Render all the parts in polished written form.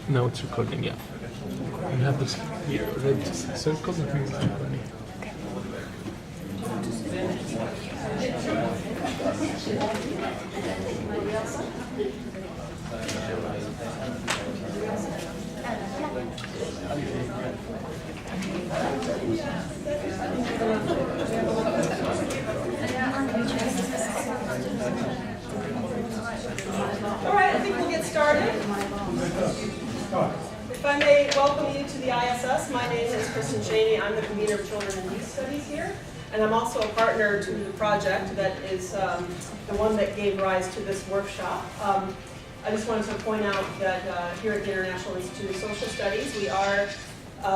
Now it's recording, yeah. You have this here, red circle that means it's recording. All right, I think we'll get started. If I may welcome you to the ISS, my name is Kristen Cheney. I'm the convener of Children and Youth Studies here, and I'm also a partner to the project that is the one that gave rise to this workshop. I just wanted to point out that here at the International Institute of Social Studies, we are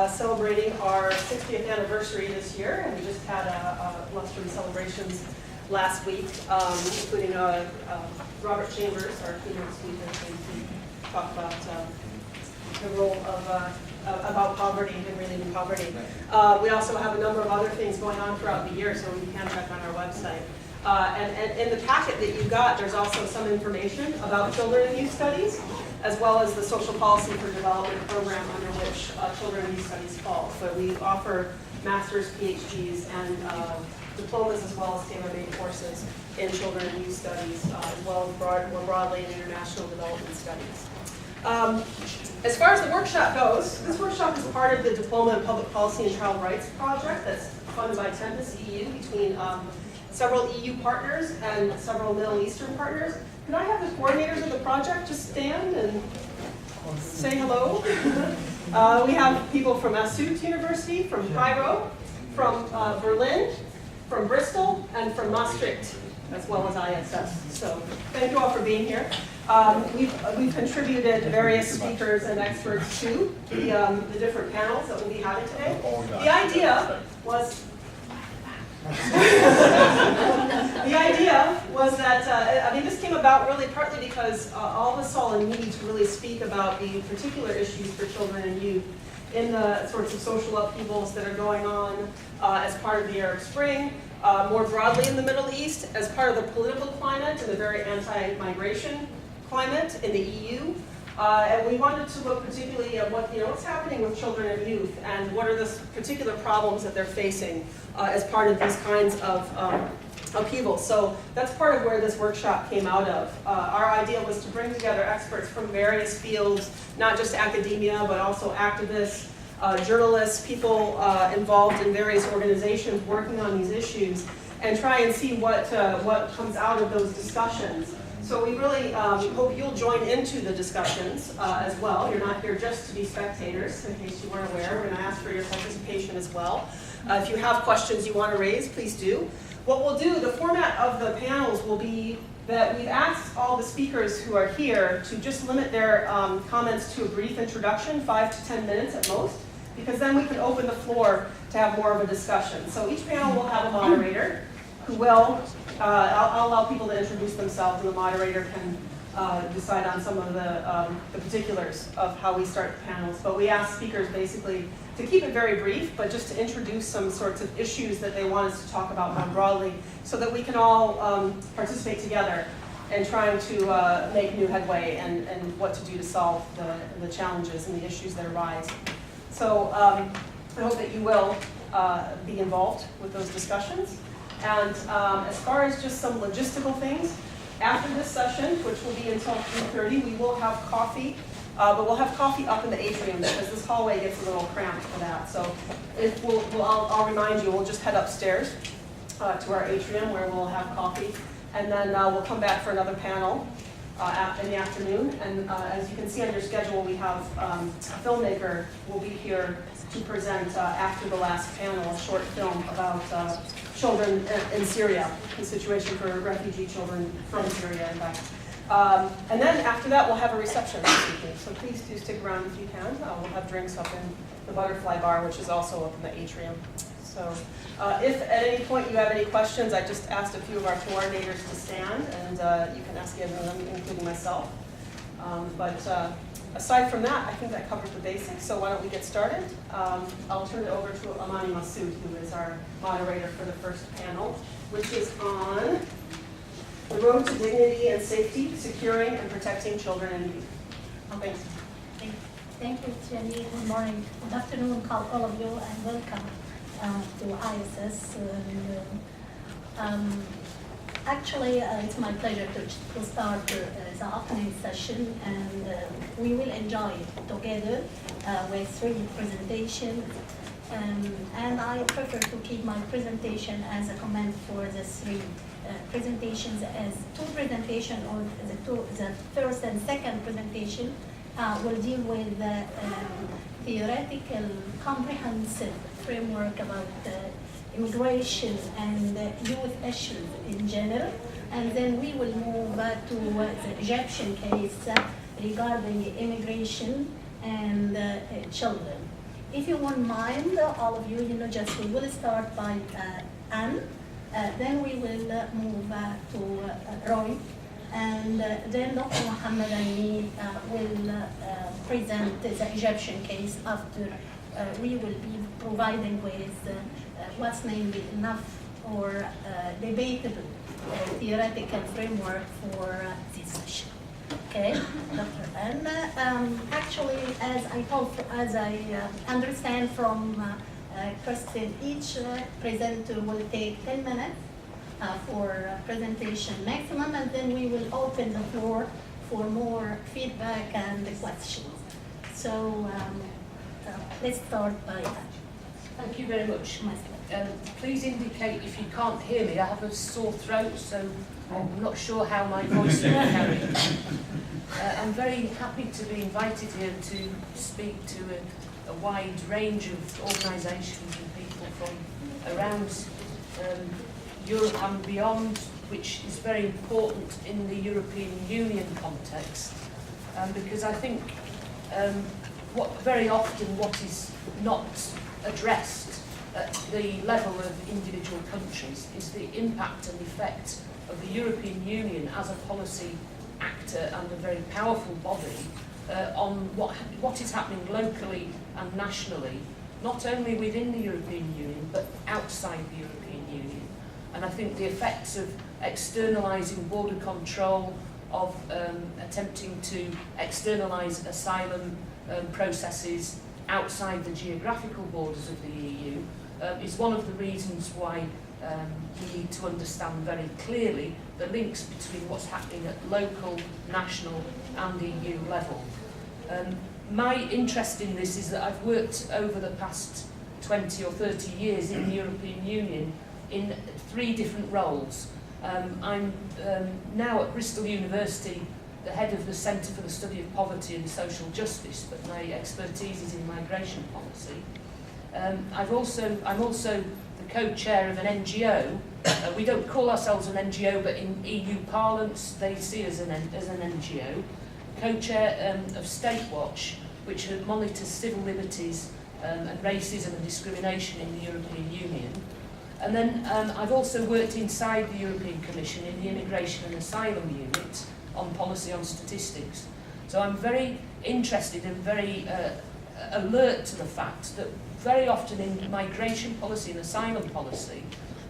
celebrating our 60th anniversary this year, and we just had lustrum celebrations last week, including Robert Chambers, our keynote speaker, to talk about the role of about poverty and relieving poverty. We also have a number of other things going on throughout the year, so you can check on our website. And in the packet that you got, there's also some information about Children and Youth Studies, as well as the Social Policy for Development program under which Children and Youth Studies falls. So we offer master's, PhDs, and diplomas, as well as tailor-made courses in Children and Youth Studies, as well as more broadly in International Development Studies. As far as the workshop goes, this workshop is part of the Diploma in Public Policy and Child Rights project that's funded by Tempus EU between several EU partners and several Middle Eastern partners. Can I have the coordinators of the project just stand and say hello? We have people from Asyut University, from Cairo, from Berlin, from Bristol, and from Maastricht, as well as ISS. So thank you all for being here. We've contributed various speakers and experts to the different panels that we'll be having today. The idea was that, this came about really partly because all of us saw a need to really speak about the particular issues for children and youth in the sorts of social upheavals that are going on as part of the Arab Spring, more broadly in the Middle East, as part of the political climate and the very anti-migration climate in the EU. And we wanted to look particularly at what's happening with children and youth and what are the particular problems that they're facing as part of these kinds of upheavals. So that's part of where this workshop came out of. Our idea was to bring together experts from various fields, not just academia, but also activists, journalists, people involved in various organizations working on these issues, and try and see what comes out of those discussions. So we really hope you'll join into the discussions as well. You're not here just to be spectators, in case you weren't aware. We're going to ask for your participation as well. If you have questions you want to raise, please do. What we'll do, the format of the panels will be that we've asked all the speakers who are here to just limit their comments to a brief introduction, 5 to 10 minutes at most, because then we can open the floor to have more of a discussion. So each panel will have a moderator who will, I'll allow people to introduce themselves, and the moderator can decide on some of the particulars of how we start the panels. But we ask speakers basically to keep it very brief, but just to introduce some sorts of issues that they want us to talk about more broadly, so that we can all participate together in trying to make new headway and what to do to solve the challenges and the issues that arise. So I hope that you will be involved with those discussions. And as far as just some logistical things, after this session, which will be until 3:30, we will have coffee. But we'll have coffee up in the atrium because this hallway gets a little cramped for that. So I'll remind you, we'll just head upstairs to our atrium where we'll have coffee. And then we'll come back for another panel in the afternoon. And as you can see on your schedule, we have a filmmaker will be here to present after the last panel, a short film about children in Syria, the situation for refugee children from Syria, in fact. And then after that, we'll have a reception this evening. So please do stick around if you can. We'll have drinks up in the Butterfly Bar, which is also up in the atrium. So if at any point you have any questions, I just asked a few of our coordinators to stand, and you can ask any of them, including myself. But aside from that, I think that covers the basics. So why don't we get started? I'll turn it over to Amani Massoud, who is our moderator for the first panel, which is on The Road to Dignity and Safety, Securing and Protecting Children and Youth. Thanks. Thank Thank you, Jenny. Good morning. Good afternoon, all of you, and welcome to ISS. Actually, it's my pleasure to start the opening session, and we will enjoy it together with 3 presentations. And I prefer to keep my presentation as a comment for the 3 presentations as 2 presentations, or the first and second presentation will deal with the theoretical comprehensive framework about immigration and youth issues in general, and then we will move to the Egyptian case regarding immigration and children. If you won't mind, all of you, just we will start by Anne, then we will move to Roy, and then Dr. Mohammed and me will present the Egyptian case after we will be providing with what's named enough or debatable theoretical framework for this session. Okay, Dr. Anne. Actually, as I understand from Kristen, each presenter will take 10 minutes for presentation maximum, and then we will open the floor for more feedback and questions. So let's start by that. Thank you very much. Please indicate if you can't hear me. I have a sore throat, so I'm not sure how my voice will carry. I'm very happy to be invited here to speak to a wide range of organisations and people from around Europe and beyond, which is very important in the European Union context, because I think very often what is not addressed at the level of individual countries is the impact and effect of the European Union as a policy actor and a very powerful body on what is happening locally and nationally, not only within the European Union but outside the European Union. And I think the effects of externalising border control, of attempting to externalise asylum processes outside the geographical borders of the EU is one of the reasons why we need to understand very clearly the links between what's happening at local, national and EU level. My interest in this is that I've worked over the past 20 or 30 years in the European Union in 3 different roles. I'm now at Bristol University, the head of the Centre for the Study of Poverty and Social Justice, but my expertise is in migration policy. I'm also the co-chair of an NGO. We don't call ourselves an NGO, but in EU parlance they see us as an NGO. Co-chair of State Watch, which monitors civil liberties and racism and discrimination in the European Union. And then I've also worked inside the European Commission in the Immigration and Asylum Unit on policy on statistics. So I'm very interested and very alert to the fact that very often in migration policy and asylum policy,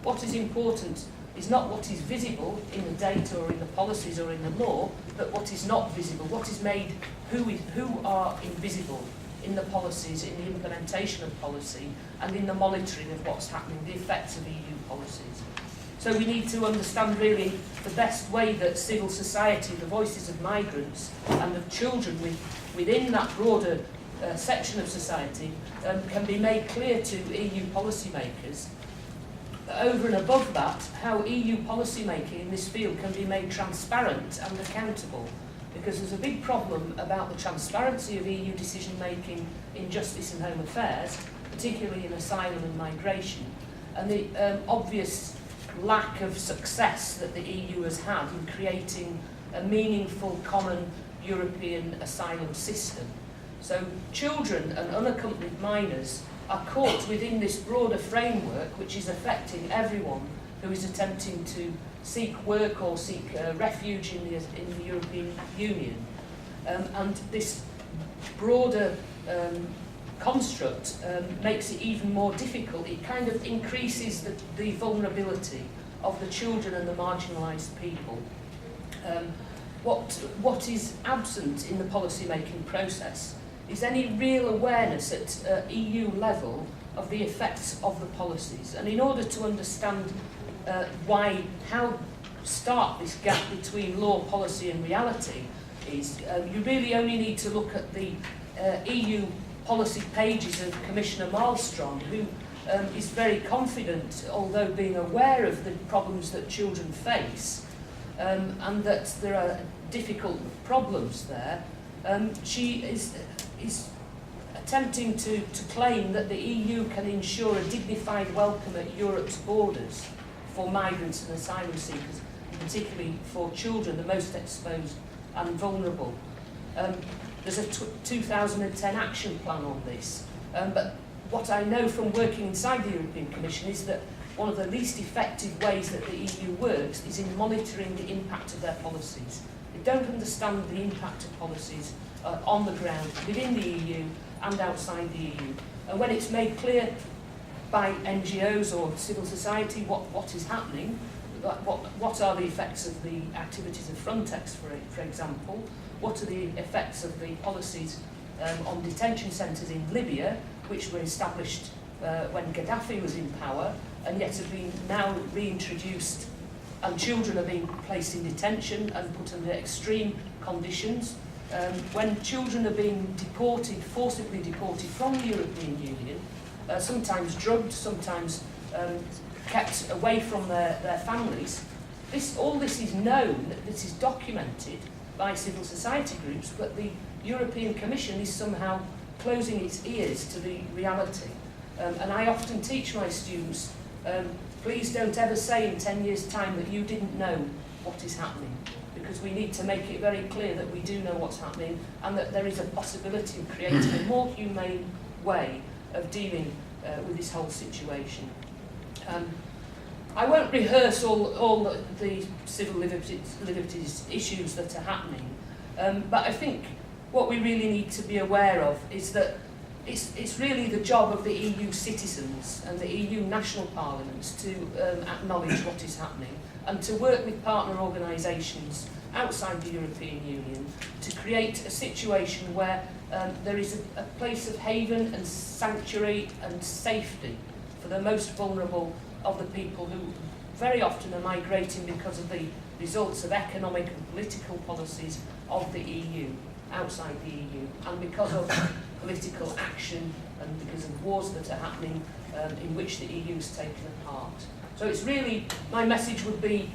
what is important is not what is visible in the data or in the policies or in the law, but what is not visible, what is made, who are invisible in the policies, in the implementation of policy, and in the monitoring of what's happening, the effects of EU policies. So we need to understand really the best way that civil society, the voices of migrants and of children within that broader section of society can be made clear to EU policymakers. Over and above that, how EU policymaking in this field can be made transparent and accountable, because there's a big problem about the transparency of EU decision making in justice and home affairs, particularly in asylum and migration, and the obvious lack of success that the EU has had in creating a meaningful common European asylum system. So children and unaccompanied minors are caught within this broader framework which is affecting everyone who is attempting to seek work or seek refuge in the European Union. And this broader construct makes it even more difficult. It kind of increases the vulnerability of the children and the marginalised people. What is absent in the policy-making process is any real awareness at EU level of the effects of the policies. And in order to understand how stark this gap between law, policy and reality is, you really only need to look at the EU policy pages of Commissioner Malmström, who is very confident, although being aware of the problems that children face, and that there are difficult problems there. She is attempting to claim that the EU can ensure a dignified welcome at Europe's borders for migrants and asylum seekers, particularly for children, the most exposed and vulnerable. There's a 2010 action plan on this, but what I know from working inside the European Commission is that one of the least effective ways that the EU works is in monitoring the impact of their policies. They don't understand the impact of policies on the ground within the EU and outside the EU. And when it's made clear by NGOs or civil society what is happening, what are the effects of the activities of Frontex, for example, what are the effects of the policies on detention centres in Libya, which were established when Gaddafi was in power, and yet have been now reintroduced, and children are being placed in detention and put under extreme conditions. When children are being deported, forcibly deported from the European Union, sometimes drugged, sometimes kept away from their families, all this is known, this is documented by civil society groups, but the European Commission is somehow closing its ears to the reality. And I often teach my students, please don't ever say in 10 years' time that you didn't know what is happening, because we need to make it very clear that we do know what's happening and that there is a possibility of creating a more humane way of dealing with this whole situation. I won't rehearse all the civil liberties issues that are happening, but I think what we really need to be aware of is that it's really the job of the EU citizens and the EU national parliaments to acknowledge what is happening and to work with partner organisations outside the European Union to create a situation where there is a place of haven and sanctuary and safety for the most vulnerable of the people who very often are migrating because of the results of economic and political policies of the EU, outside the EU, and because of political action and because of wars that are happening in which the EU has taken a part. So it's really, my message would be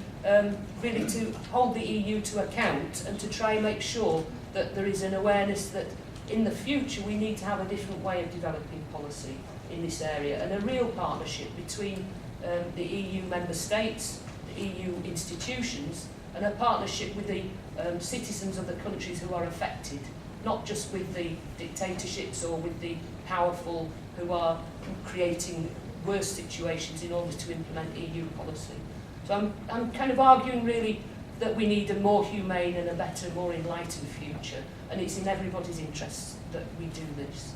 really to hold the EU to account and to try and make sure that there is an awareness that in the future we need to have a different way of developing policy in this area, and a real partnership between the EU member states, the EU institutions, and a partnership with the citizens of the countries who are affected, not just with the dictatorships or with the powerful who are creating worse situations in order to implement EU policy. So I'm kind of arguing really that we need a more humane and a better, more enlightened future, and it's in everybody's interests that we do this.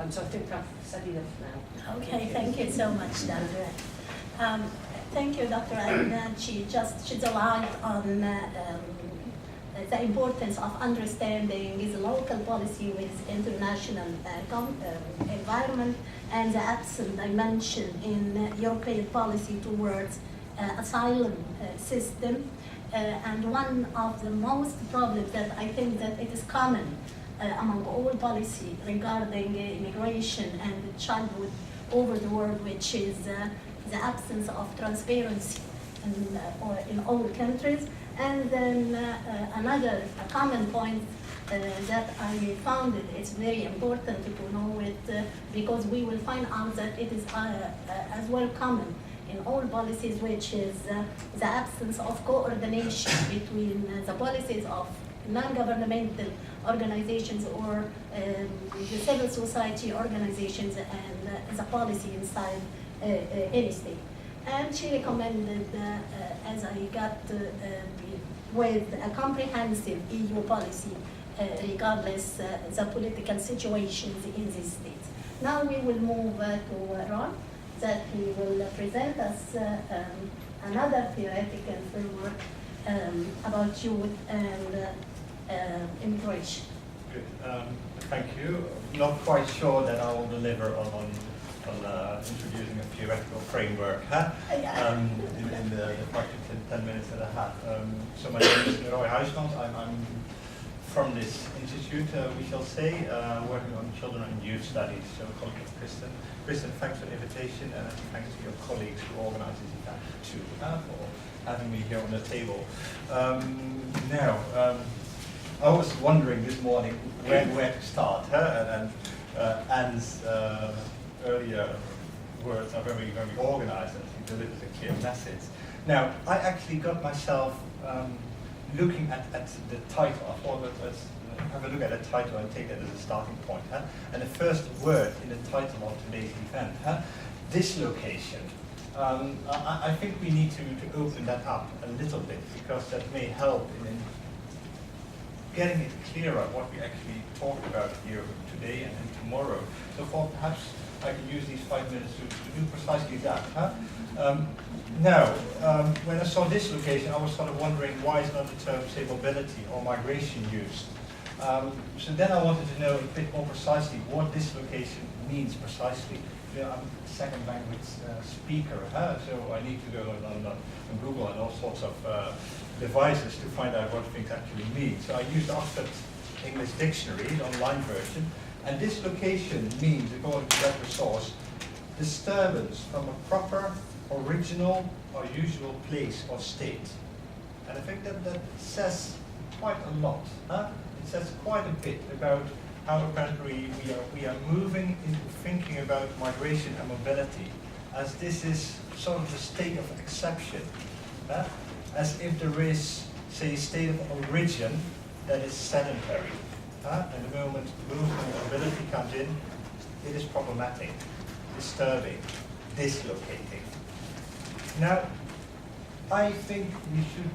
So I think I've said enough now. Okay, thank you so much, Dr. Thank you, Dr. Adnan. She's aligned on the importance of understanding his local policy with international environment and the absent dimension in European policy towards asylum system. And one of the most problems that I think that it is common among all policy regarding immigration and childhood over the world, which is the absence of transparency in all countries. And then another common point that I found it's very important to know it because we will find out that it is as well common in all policies, which is the absence of coordination between the policies of non-governmental organizations or the civil society organizations and the policy inside any state. And she recommended, as I got with a comprehensive EU policy, regardless the political situations in these states. Now we will move to Ron, that he will present us another theoretical framework about youth and immigration. Good. Thank you. Not quite sure that I will deliver on introducing a theoretical framework in the practically 10 minutes that I have. So my name is Roy Huismans. I'm from this institute, we shall say, working on children and youth studies. So a colleague of Kristen. Kristen, thanks for the invitation, and thanks to your colleagues who organized this event too, for having me here on the table. I was wondering this morning where to start, and Anne's earlier words are very, very organized, and she delivers a clear message. Now, I actually got myself looking at the title. I thought, let's have a look at the title and take that as a starting point. And the first word in the title of today's event, dislocation. I think we need to open that up a little bit, because that may help in getting it clearer what we actually talked about here today and tomorrow. So for perhaps I can use these 5 minutes to do precisely that. When I saw dislocation, I was sort of wondering why is not the term, say, mobility or migration used. So then I wanted to know a bit more precisely what dislocation means precisely. You know, I'm a second language speaker, so I need to go on Google and all sorts of devices to find out what things actually mean. So I used Oxford English Dictionary, the online version, and dislocation means, according to that resource, disturbance from a proper, original, or usual place or state. And I think that says quite a lot. It says quite a bit about how apparently we are moving into thinking about migration and mobility, as this is sort of a state of exception. As if there is, say, a state of origin that is sedentary. And the moment movement and mobility comes in, it is problematic, disturbing, dislocating. Now, I think we should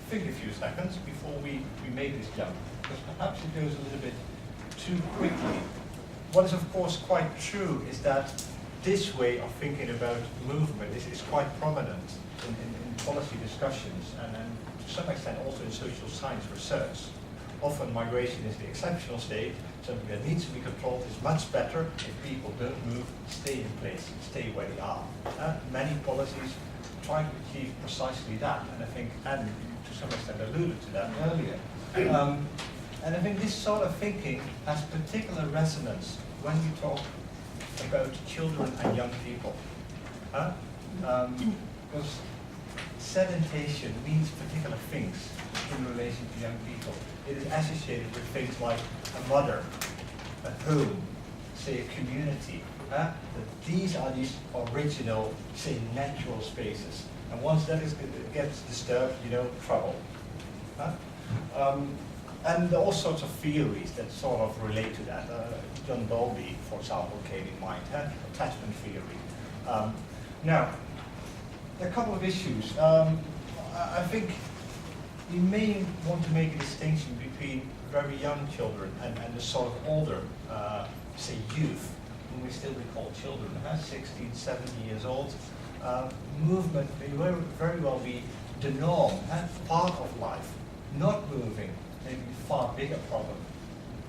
think a few seconds before we make this jump, because perhaps it goes a little bit too quickly. What is of course quite true is that this way of thinking about movement is quite prominent in policy discussions and to some extent also in social science research. Often migration is the exceptional state, something that needs to be controlled is much better if people don't move, stay in place, stay where they are. Many policies try to achieve precisely that, and I think Anne to some extent alluded to that earlier. And I think this sort of thinking has particular resonance when we talk about children and young people. Because sedentation means particular things in relation to young people. It is associated with things like a mother, a home, say a community. That these are these original, say, natural spaces. And once that gets disturbed, trouble. And all sorts of theories that sort of relate to that. John Bowlby, for example, came in mind, attachment theory. Now, there are a couple of issues. I think we may want to make a distinction between very young children and the sort of older, say, youth, whom we still recall children, 16, 17 years old. Movement may very well be the norm, part of life. Not moving may be a far bigger problem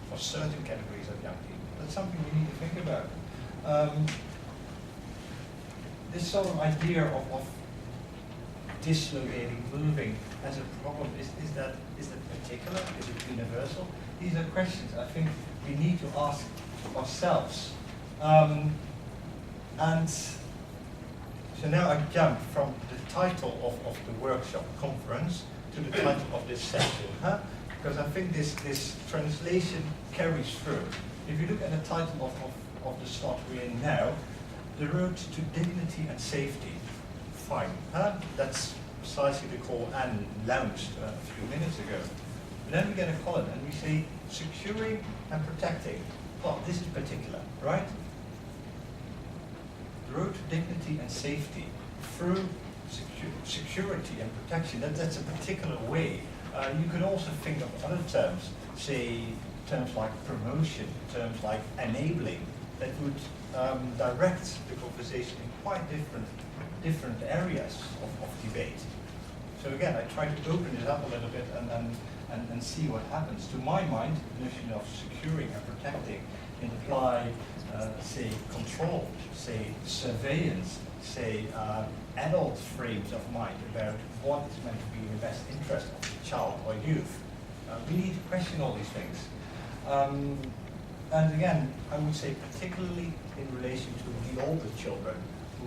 for certain categories of young people. That's something we need to think about. This sort of idea of dislocating, moving as a problem, is that particular? Is it universal? These are questions I think we need to ask ourselves. And so now I jump from the title of the workshop conference to the title of this session, because I think this translation carries through. If you look at the title of the slot we're in now, the road to dignity and safety. Fine. That's precisely the call Anne launched a few minutes ago. And then we get a column and we say securing and protecting. Well, this is particular, right? The road to dignity and safety through security and protection. That's a particular way. You could also think of other terms, say terms like promotion, terms like enabling, that would direct the conversation in quite different areas of debate. So again, I try to open this up a little bit and and see what happens. To my mind, the notion of securing and protecting imply, say, control, say, surveillance, say, adult frames of mind about what is meant to be in the best interest of the child or youth. We need to question all these things. And again, I would say particularly in relation to the older children who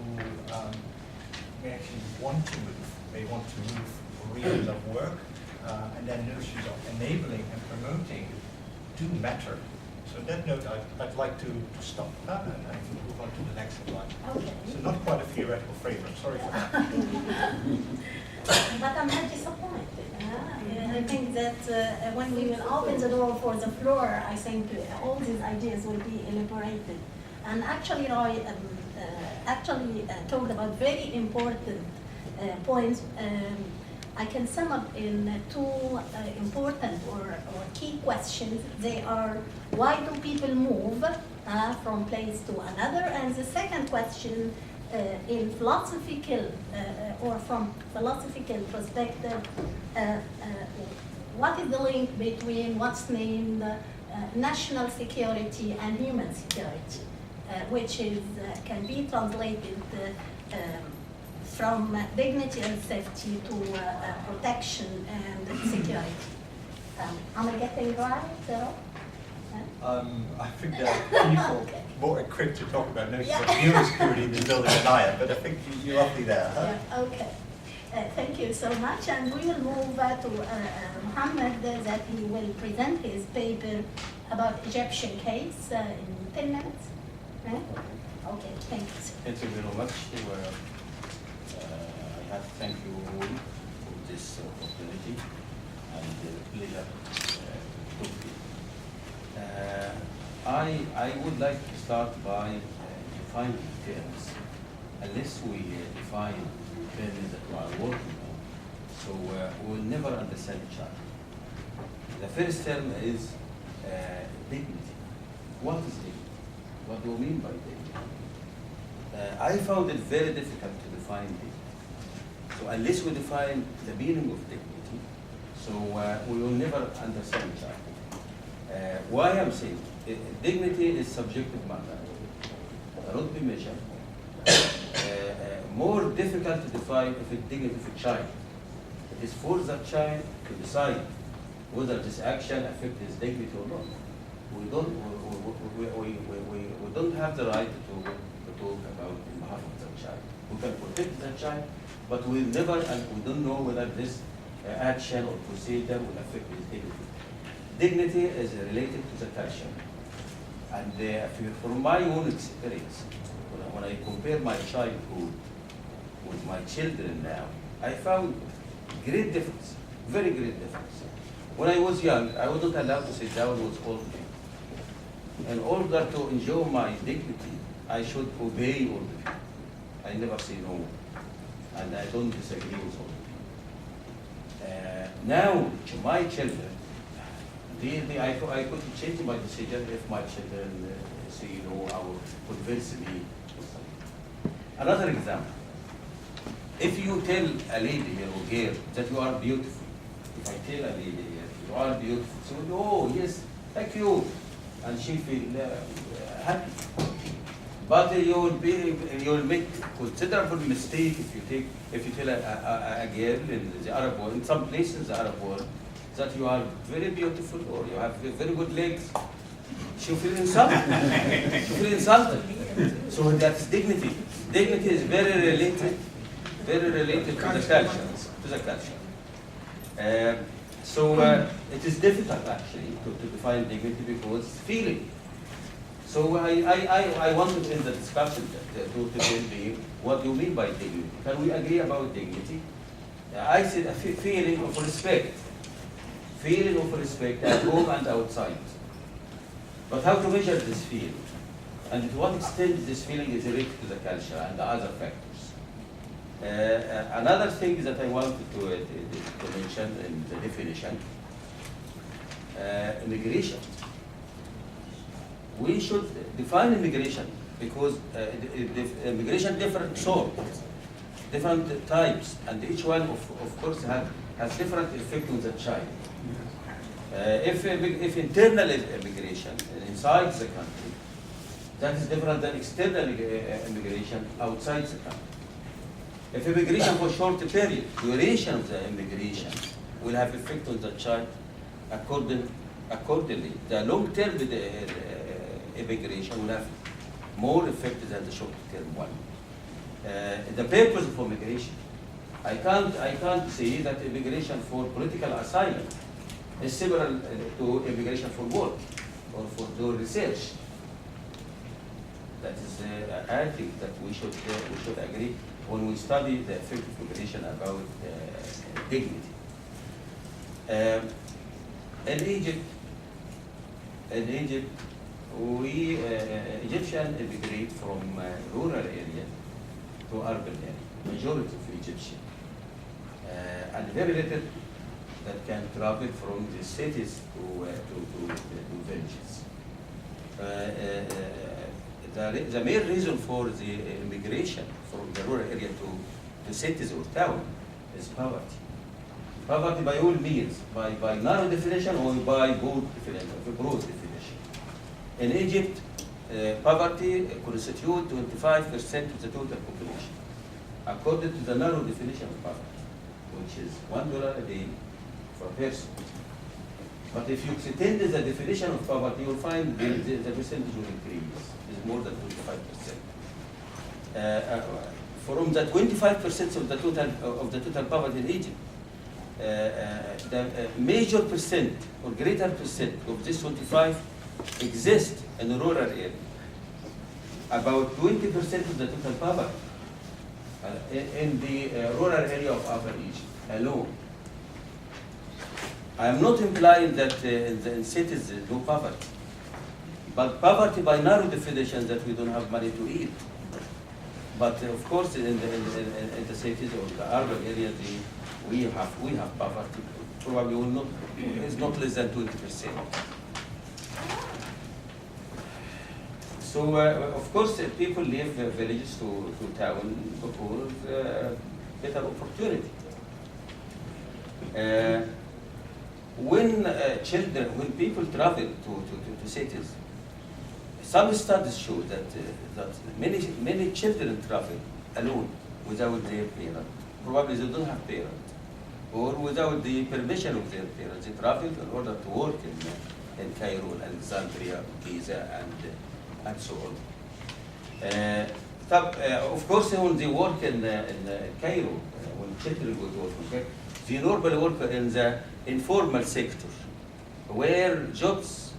may actually want to move. They want to move for reasons of work, and then notions of enabling and promoting do matter. So on that note, I'd like to stop that and move on to the next slide. Okay. So not quite a theoretical framework, sorry for that. But I'm not disappointed. I think that when we will open the door for the floor, I think all these ideas will be elaborated. And actually, Roy talked about very important points. I can sum up in two important or key questions. They are, why do people move from place to another? And the second question, in philosophical or from philosophical perspective, what is the link between what's named national security and human security, which is can be translated from dignity and safety to protection and security. Am I getting right? I think there are people Okay. more equipped to talk about notions of human security in this building than I am, but I think you're roughly there. Huh? Yeah, okay. Thank you so much, and we will move to Mohammed that he will present his paper about Egyptian case in 10 minutes. Right? Okay, thank you. Thank you very much. I have to thank you all for this opportunity and pleasure to talk to you. I would like to start by defining terms. Unless we define terms that we are working on, so we will never understand each other. The first term is dignity. What is dignity? What do we mean by dignity? I found it very difficult to define dignity. So unless we define the meaning of dignity, so we will never understand each other. Why I'm saying dignity is subjective matter, cannot be measured. More difficult to define if it's dignity of a child. It is for the child to decide whether this action affects his dignity or not. We don't have the right to talk about in behalf of the child. We can protect the child, but we never, and we don't know whether this action or procedure will affect his dignity. Dignity is related to the culture. And from my own experience, when I compare my childhood with my children now, I found great difference, very great difference. When I was young, I wasn't allowed to sit down with old people. In order to enjoy my dignity, I should obey old people. I never say no, and I don't disagree with old people. Now, to my children, I could change my decision if my children say no or convince me. Another example, if you tell a lady here or girl that you are beautiful, if I tell a lady here, you are beautiful, so oh yes, thank you, and she feel happy. But you will make considerable mistake if you tell a girl in the Arab world, in some places in the Arab world, that you are very beautiful or you have very good legs. She feel insulted. She feel insulted. So that's dignity. Dignity is very related to the culture. It is difficult actually to define dignity because feeling. So I wanted in the discussion to tell me what you mean by dignity. Can we agree about dignity? I said a feeling of respect. Feeling of respect at home and outside. But how to measure this feeling? And to what extent this feeling is related to the culture and the other factors. Another thing that I wanted to mention in the definition, immigration. We should define immigration because immigration different sorts, different types, and each one of course has different effect on the child. If internal immigration inside the country, that is different than external immigration outside the country. If immigration for short period, duration of the immigration will have effect on the child accordingly. The long-term immigration will have more effect than the short-term one. The purpose of immigration, I can't say that immigration for political asylum is similar to immigration for work or for doing research. That is, I think that we should agree when we study the effect of immigration about dignity. In Egypt, we Egyptians immigrate from rural area to urban area. Majority of Egyptians, and very little that can travel from the cities to villages. The main reason for the immigration from the rural area to cities or town is poverty. Poverty by all means, by narrow definition or by broad definition. In Egypt, poverty constitutes 25% of the total population, according to the narrow definition of poverty, which is $1 a day for a person. But if you extend the definition of poverty, you'll find the percentage will increase. It's more than 25%. From the 25% of the total poverty in Egypt, the major percent or greater percent of this 25 exist in the rural area. About 20% of the total poverty in the rural area of Upper Egypt alone. I am not implying that in cities there is no poverty, but poverty by narrow definition that we don't have money to eat. But of course, in the cities or the urban areas, we have poverty. Probably will not is not less than 20%. So of course, people leave villages to town because better opportunity. When people travel to cities, some studies show that many children travel alone without their parent. Probably they don't have parents, or without the permission of their parents. They travel in order to work in Cairo, Alexandria, Giza, and so on. Of course, when they work in Cairo, when children go to work in Cairo, they normally work in the informal sector, where jobs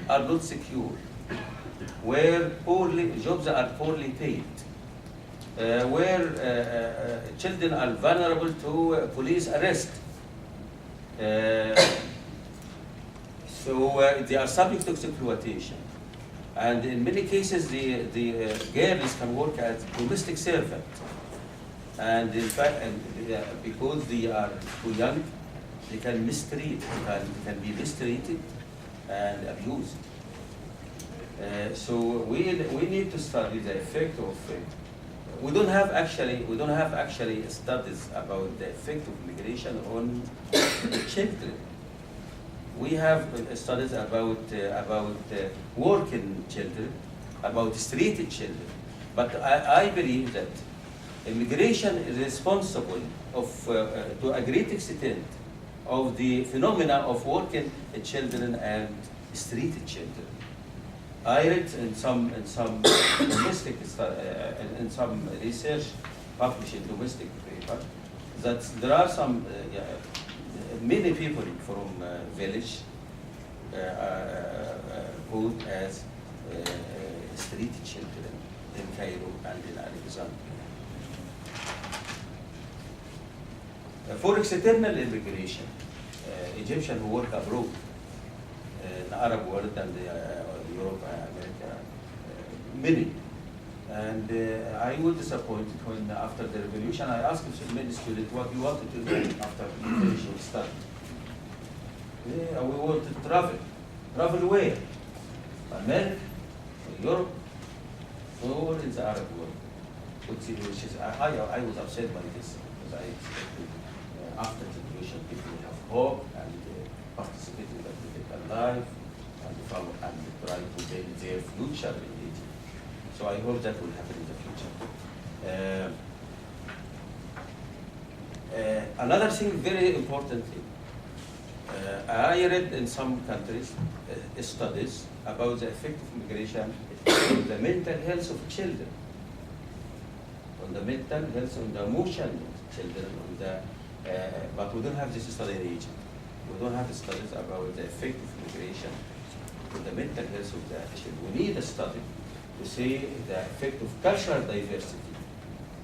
are not secure, where jobs are poorly paid, where children are vulnerable to police arrest. So they are subject to exploitation. And in many cases, the girls can work as domestic servant. And in fact, because they are too young, they can mistreat, can be mistreated and abused. So we need to study the effect of. We don't have actually studies about the effect of migration on children. We have studies about working children, about street children. But I believe that immigration is responsible to a great extent of the phenomena of working children and street children. I read in some domestic in some research published in domestic paper that there are some many people from village called as street children in Cairo and in Alexandria. For external immigration, Egyptians who work abroad, in the Arab world and Europe, America, many. And I was disappointed when after the revolution I asked many students what you wanted to do after you finish your study. Yeah, we want to travel. Travel where? America, Europe, or in the Arab world. Which is, I was upset by this because I expected after the revolution people will have hope and participate in the political life and follow and try to build their future in Egypt. So I hope that will happen in the future. Another thing, very important thing, I read in some countries studies about the effect of migration on the mental health of children, on the mental health, on the emotion of children, on the, but we don't have this study in Egypt. We don't have studies about the effect of migration on the mental health of the children. We need a study to see the effect of cultural diversity,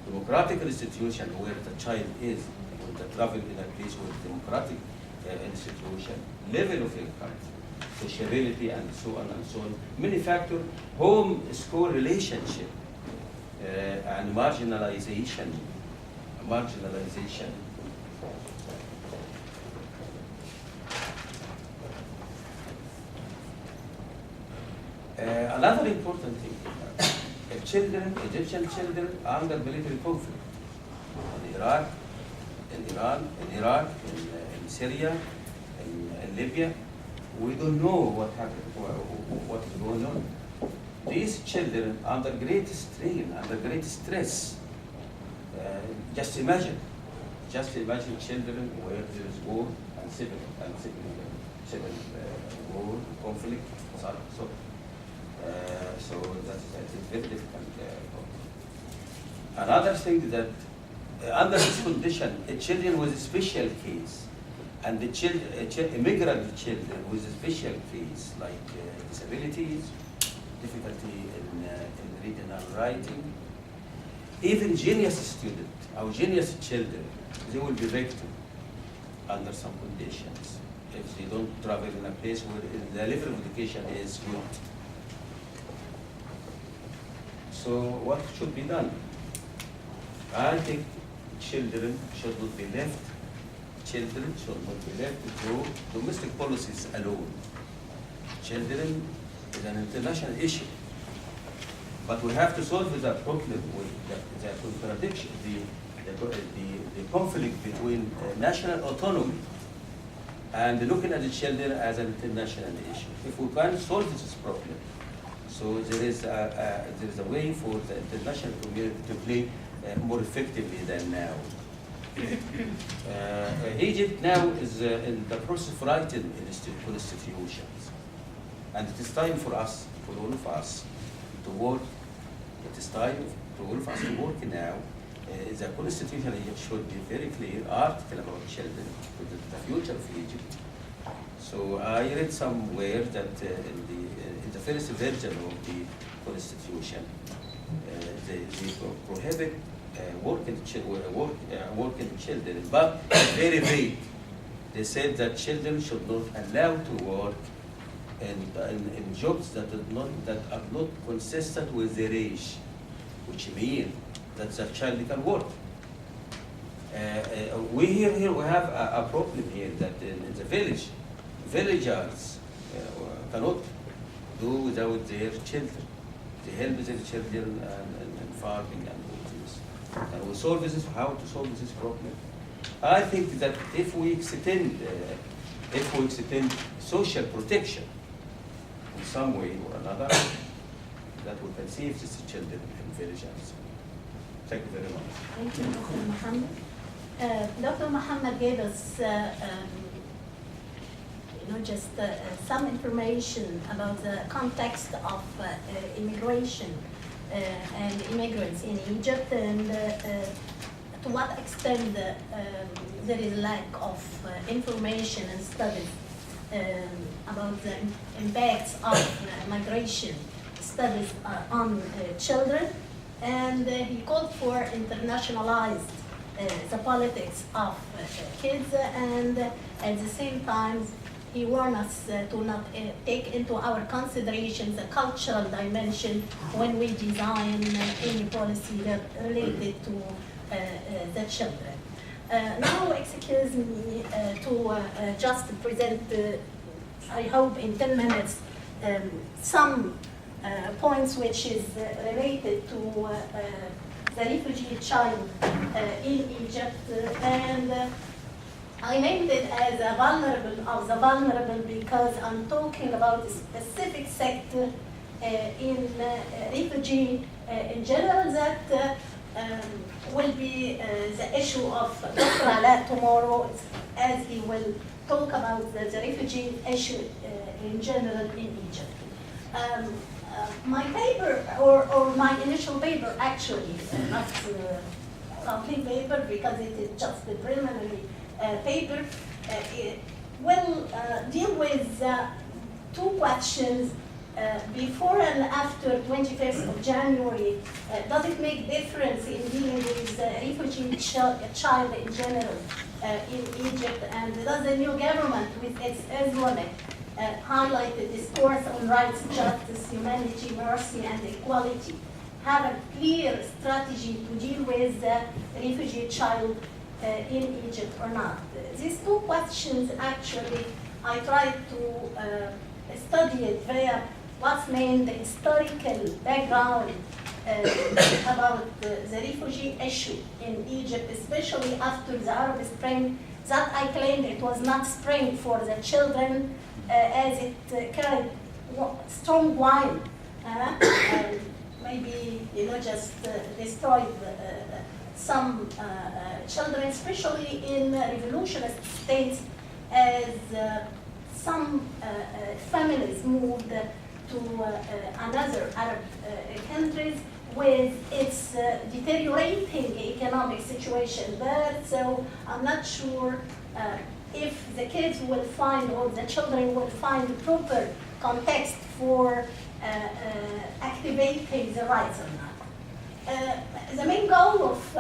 democratic institution where the child is, when the travel in a place with democratic institution, level of income, sociability, and so on and so on. Many factors, home, school relationship, and marginalization. Another important thing, children, Egyptian children are under military conflict in Iraq, in Iran, in Iraq, in Syria, in Libya. We don't know what happened, what is going on. These children under great strain, under great stress. Just imagine children where there is war and civil war, conflict, so that is very difficult. Another thing that under this condition, children with a special case, and the immigrant children with a special case like disabilities, difficulty in reading and writing, even genius students, our genius children, they will be victim under some conditions if they don't travel in a place where the level of education is good. So what should be done? I think children should not be left. Children should not be left to domestic policies alone. Children is an international issue. But we have to solve the problem with the contradiction, the conflict between national autonomy and looking at the children as an international issue. If we can solve this problem, so there is a way for the international community to play more effectively than now. Egypt now is in the process of writing constitutions, and it is time for us, for all of us, to work. It is time for all of us to work now. The constitution should be very clear, article about children, the future of Egypt. So I read somewhere that in the first version of the constitution, they prohibit working children, but very vague. They said that children should not allow to work in jobs that are not consistent with their age, which means that the child can work. We have a problem here that in the villagers cannot do without their children. They help their children and farming and all this. And we solve this, how to solve this problem? I think that if we extend social protection in some way or another, that we can save these children in villages. Thank you very much. Thank you, Dr. Mohammed. Dr. Mohammed gave us just some information about the context of immigration and immigrants in Egypt, and to what extent there is lack of information and studies about the impacts of migration studies on children. And he called for internationalized the politics of kids, and at the same time he warned us to not take into our consideration the cultural dimension when we design any policy related to the children. Now, excuse me to just present, I hope in 10 minutes, some points which is related to the refugee child in Egypt, and I named it as a vulnerable of the vulnerable because I'm talking about a specific sector in refugee in general that will be the issue of Dr. Ala tomorrow, as he will talk about the refugee issue in general in Egypt. My paper, or my initial paper actually, not complete paper because it is just the preliminary paper, it will deal with two questions. Before and after 25th of January, does it make difference in dealing with refugee child in general in Egypt? And does the new government, with its Islamic highlighted discourse on rights, justice, humanity, mercy, and equality, have a clear strategy to deal with the refugee child in Egypt or not? These two questions, actually, I tried to study it via what's named the historical background about the refugee issue in Egypt, especially after the Arab Spring, that I claimed it was not spring for the children, as it carried strong wine, and maybe just destroyed some children, especially in revolutionist states, as some families moved to another Arab countries with its deteriorating economic situation there. So I'm not sure if the kids will find, or the children will find the proper context for activating the rights or not. The main goal of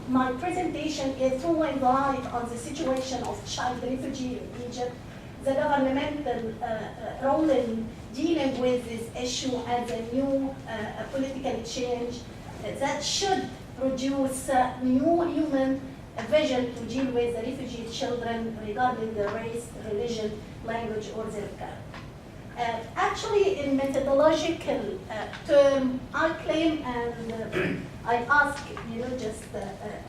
my presentation is throwing light on the situation of child refugee in Egypt, the governmental role in dealing with this issue, and the new political change that should produce new human vision to deal with the refugee children regarding their race, religion, language, or their character. Actually, in methodological term, I claim, and I ask just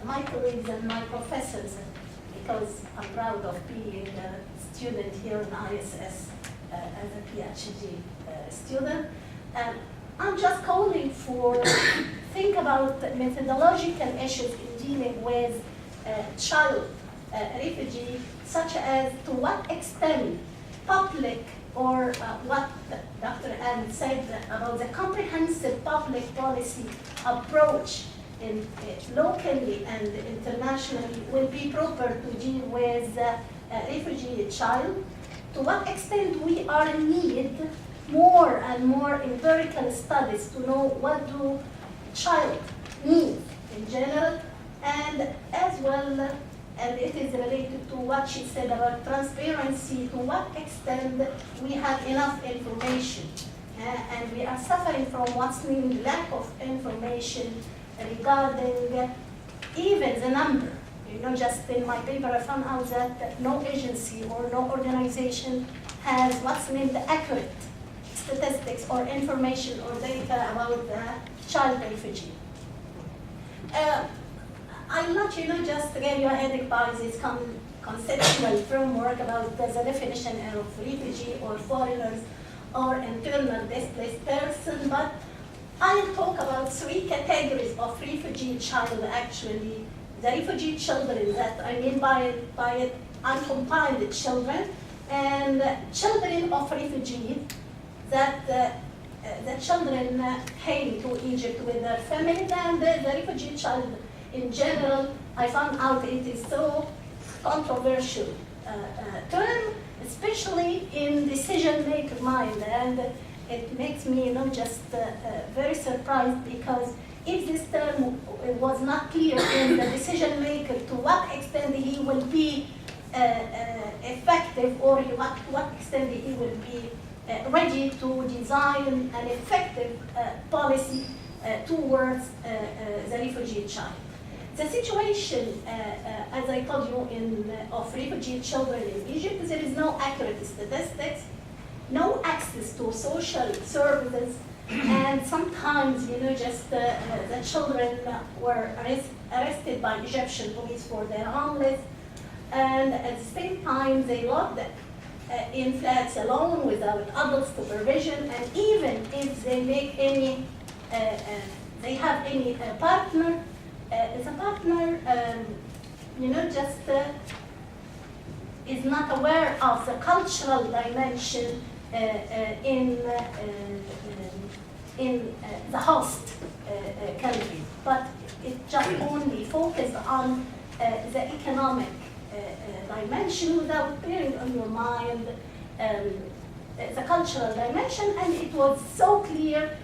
my colleagues and my professors, because I'm proud of being a student here in ISS as a PhD student. I'm just calling for think about methodological issues in dealing with child refugee, such as to what extent public, or what Dr. Ann said about the comprehensive public policy approach in locally and internationally will be proper to deal with refugee child. To what extent we are in need more and more empirical studies to know what do child need in general, and as well, and it is related to what she said about transparency, to what extent we have enough information. And we are suffering from what's named lack of information regarding even the number. Just in my paper I found out that no agency or no organization has what's named accurate statistics or information or data about the child refugee. I'll not just give you a headache by this conceptual framework about the definition of refugee or foreigners or internal displaced person, but I'll talk about three categories of refugee child actually. The refugee children, that I mean by it unaccompanied children, and children of refugees, that the children came to Egypt with their families, and the refugee child in general, I found out it is so controversial term, especially in decision-maker mind, and it makes me just very surprised, because if this term was not clear in the decision maker to what extent he will be effective, or to what extent he will be ready to design an effective policy towards the refugee child. The situation, as I told you, of refugee children in Egypt, there is no accurate statistics, no access to social services, and sometimes, just the children were arrested by Egyptian police for their homeless. and at the same time they locked in flats alone without adult supervision, and even if they make any, they have any partner, the partner, just is not aware of the cultural dimension in the host country, but it just only focused on the economic dimension without bearing on your mind the cultural dimension. And it was so clear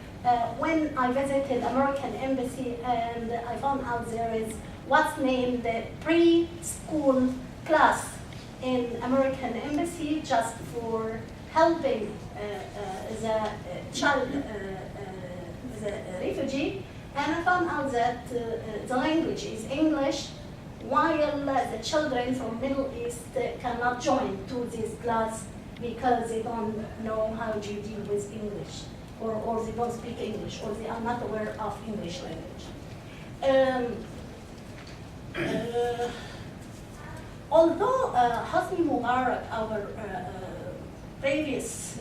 when I visited American Embassy, and I found out there is what's named the preschool class in American Embassy just for helping the child, the refugee, and I found out that the language is English, while the children from Middle East cannot join to this class because they don't know how to deal with English, or they don't speak English, or they are not aware of English language. Although Hosni Mubarak, our previous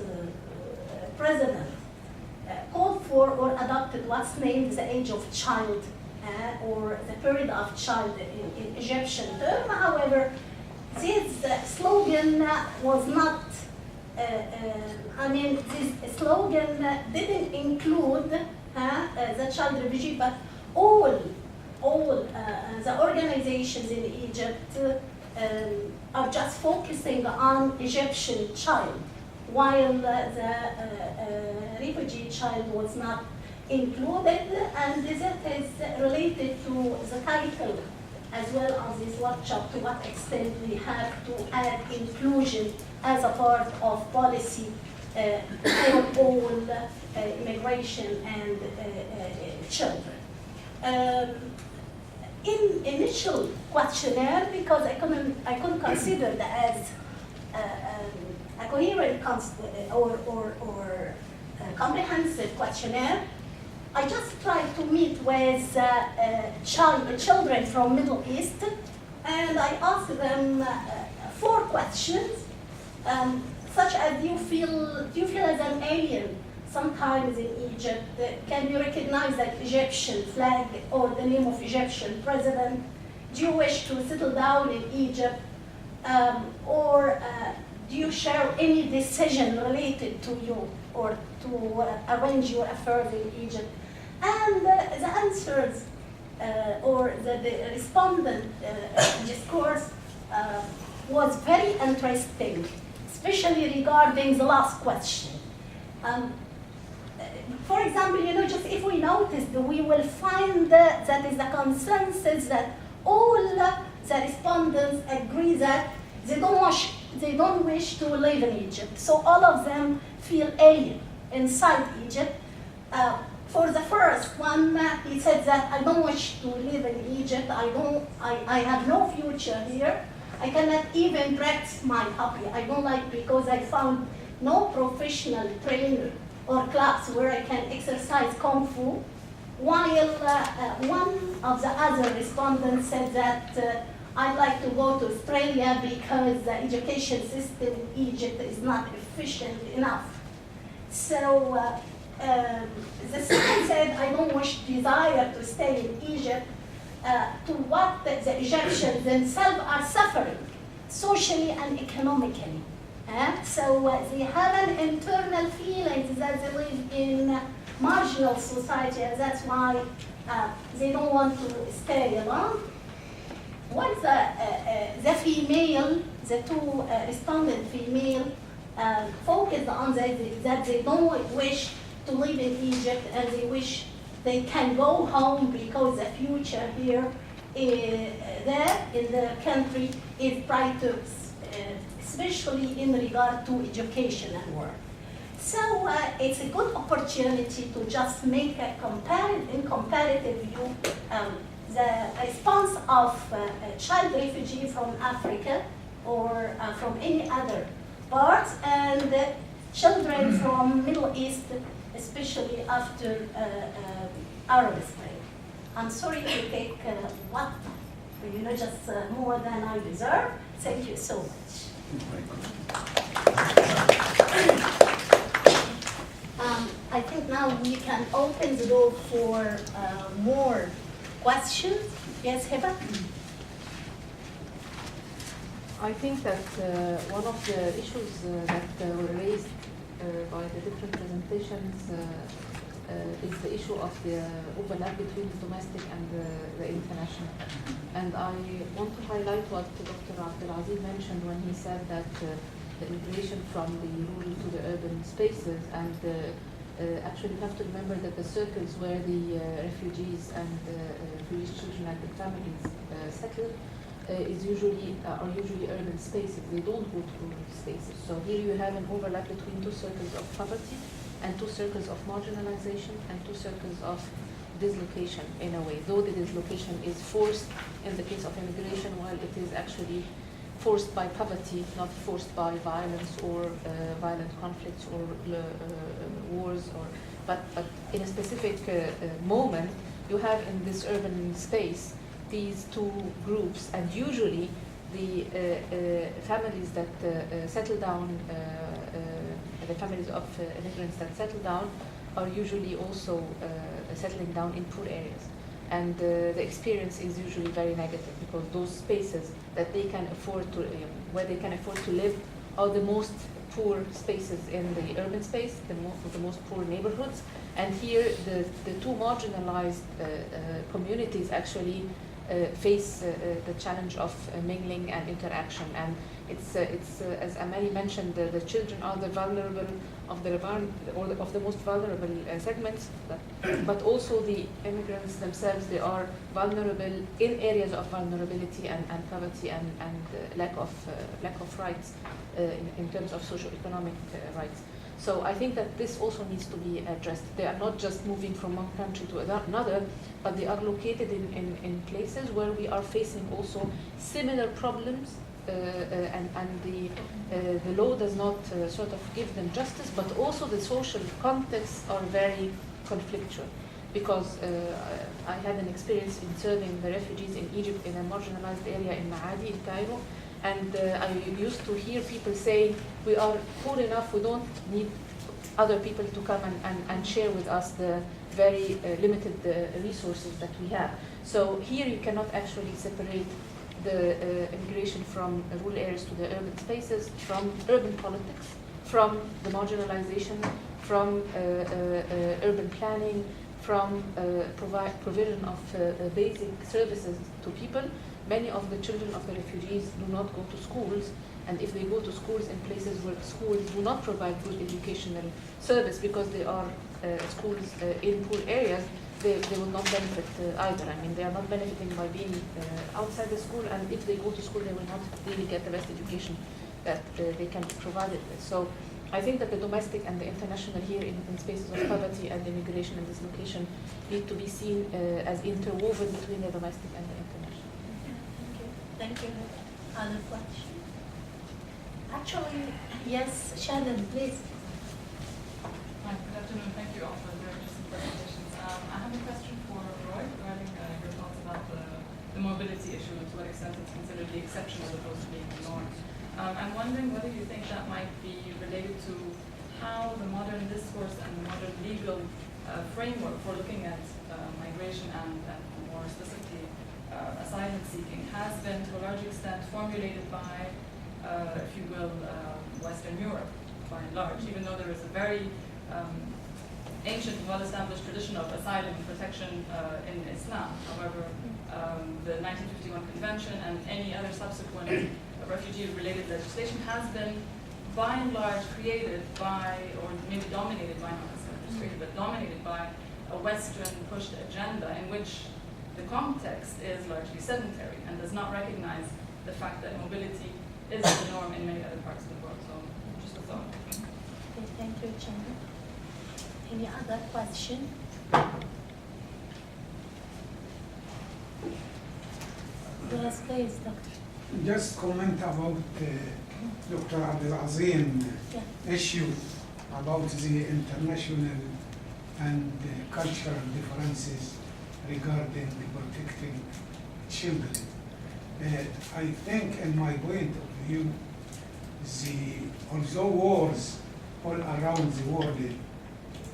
president, called for or adopted what's named the age of child, or the period of child in Egyptian term. However, this slogan was not, this slogan didn't include the child refugee, but all the organizations in Egypt are just focusing on Egyptian child, while the refugee child was not included, and this is related to the title as well as this workshop, to what extent we have to add inclusion as a part of policy for all immigration and children. In initial questionnaire, because I couldn't consider that as a coherent or comprehensive questionnaire, I just tried to meet with children from Middle East, and I asked them 4 questions, such as, do you feel as an alien sometimes in Egypt? Can you recognize that Egyptian flag or the name of Egyptian president? Do you wish to settle down in Egypt? Or do you share any decision related to you or to arrange your affairs in Egypt? And the answers or the respondent discourse was very interesting, especially regarding the last question. For example, just if we notice, we will find that is the consensus that all the respondents agree that they don't wish to live in Egypt. So all of them feel alien inside Egypt. For the first one, he said that I don't wish to live in Egypt. I have no future here. I cannot even practice my hobby. I don't like, because I found no professional trainer or clubs where I can exercise Kung Fu. While one of the other respondents said that I'd like to go to Australia because the education system in Egypt is not efficient enough. So the second said, I don't desire to stay in Egypt to what the Egyptians themselves are suffering, socially and economically. So they have an internal feeling that they live in marginal society, and that's why they don't want to stay alone. What the female, the 2 respondent female, focused on that they don't wish to live in Egypt, and they wish they can go home because the future here there in the country is brighter, especially in regard to education and work. So it's a good opportunity to just make a comparative view the response of a child refugee from Africa or from any other parts, and children from Middle East, especially after Arab Spring. I'm sorry to take just more than I deserve. Thank you so much. I think now we can open the door for more questions. Yes, Heba? I think that one of the issues that were raised by the different presentations is the issue of the overlap between the domestic and the international. And I want to highlight what Dr. Abdelaziz mentioned when he said that the immigration from the rural to the urban spaces, and actually you have to remember that the circles where the refugees and Jewish children and the families settle are usually urban spaces. They don't go to rural spaces. So here you have an overlap between two circles of poverty and two circles of marginalization and two circles of dislocation in a way, though the dislocation is forced in the case of immigration, while it is actually forced by poverty, not forced by violence or violent conflicts or wars, but in a specific moment, you have in this urban space these two groups, and usually the families that settle down, the families of immigrants that settle down are usually also settling down in poor areas. And the experience is usually very negative, because those spaces that they can afford to, where they can afford to live, are the most poor spaces in the urban space, the most poor neighborhoods. And here the two marginalized communities actually face the challenge of mingling and interaction. And it's as Amali mentioned, the children are the vulnerable of the most vulnerable segments, but also the immigrants themselves, they are vulnerable in areas of vulnerability and poverty and lack of rights in terms of socio-economic rights. So I think that this also needs to be addressed. They are not just moving from one country to another, but they are located in places where we are facing also similar problems, and the law does not sort of give them justice, but also the social contexts are very conflictual. Because I had an experience in serving the refugees in Egypt in a marginalized area in Maadi, in Cairo, and I used to hear people say, we are poor enough, we don't need other people to come and share with us the very limited resources that we have. So here you cannot actually separate the immigration from rural areas to the urban spaces, from urban politics, from the marginalization, from urban planning, from provision of basic services to people. Many of the children of the refugees do not go to schools, and if they go to schools in places where schools do not provide good educational service because they are schools in poor areas, they will not benefit either. I mean, they are not benefiting by being outside the school, and if they go to school, they will not really get the best education that they can be provided with. So I think that the domestic and the international here in spaces of poverty and immigration and dislocation need to be seen as interwoven between the domestic and the international. Thank you. Other question? Actually, yes, Shannon, please. Hi, good afternoon. Thank you all for the very interesting presentations. I have a question for Roy regarding your thoughts about the mobility issue and to what extent it's considered the exception as opposed to being the norm. I'm wondering whether you think that might be related to how the modern discourse and the modern legal framework for looking at migration and more specifically asylum seeking has been to a large extent formulated by, if you will, Western Europe by and large, even though there is a very ancient and well-established tradition of asylum and protection in Islam. However, the 1951 Convention and any other subsequent refugee-related legislation has been, by and large, created by, or maybe dominated by, not necessarily just created, but dominated by a Western-pushed agenda in which the context is largely sedentary and does not recognize the fact that mobility is the norm in many other parts of the world. So, just a thought. Okay, thank you, Shannon. Any other question? Yes, please, Doctor. Just comment about Dr. Abdelazim issue about the international and cultural differences regarding protecting children. I think, in my point of view, although wars all around the world,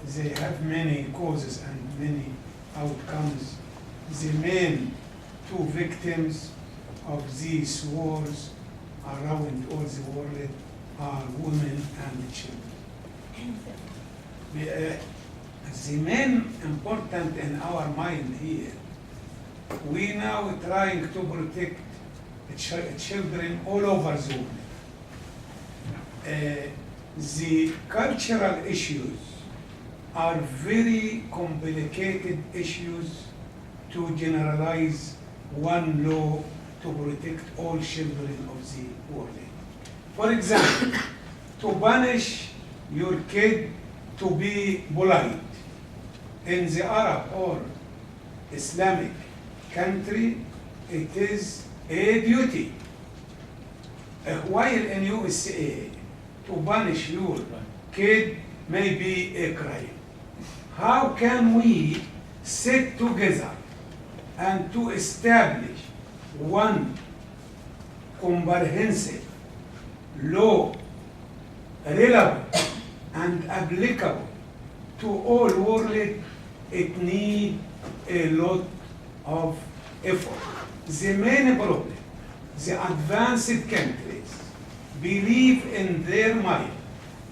they have many causes and many outcomes. The main two victims of these wars around all the world are women and children. The main important in our mind here, we now trying to protect children all over the world. The cultural issues are very complicated issues to generalize one law to protect all children of the world. For example, to punish your kid to be polite in the Arab or Islamic country, it is a duty. While in USA, to punish your kid may be a crime. How can we sit together and to establish one comprehensive law relevant and applicable to all world? It needs a lot of effort. The main problem, the advanced countries believe in their mind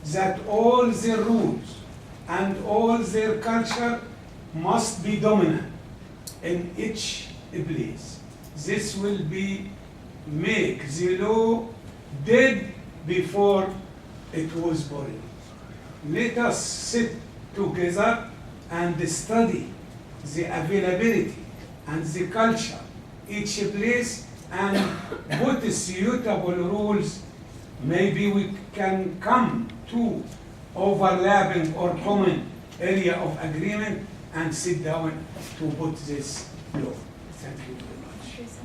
that all the rules and all their culture must be dominant in each place. This will make the law dead before it was born. Let us sit together and study the availability and the culture each place and put suitable rules. Maybe we can come to overlapping or common area of agreement and sit down to put this law. Thank you very much. Yes,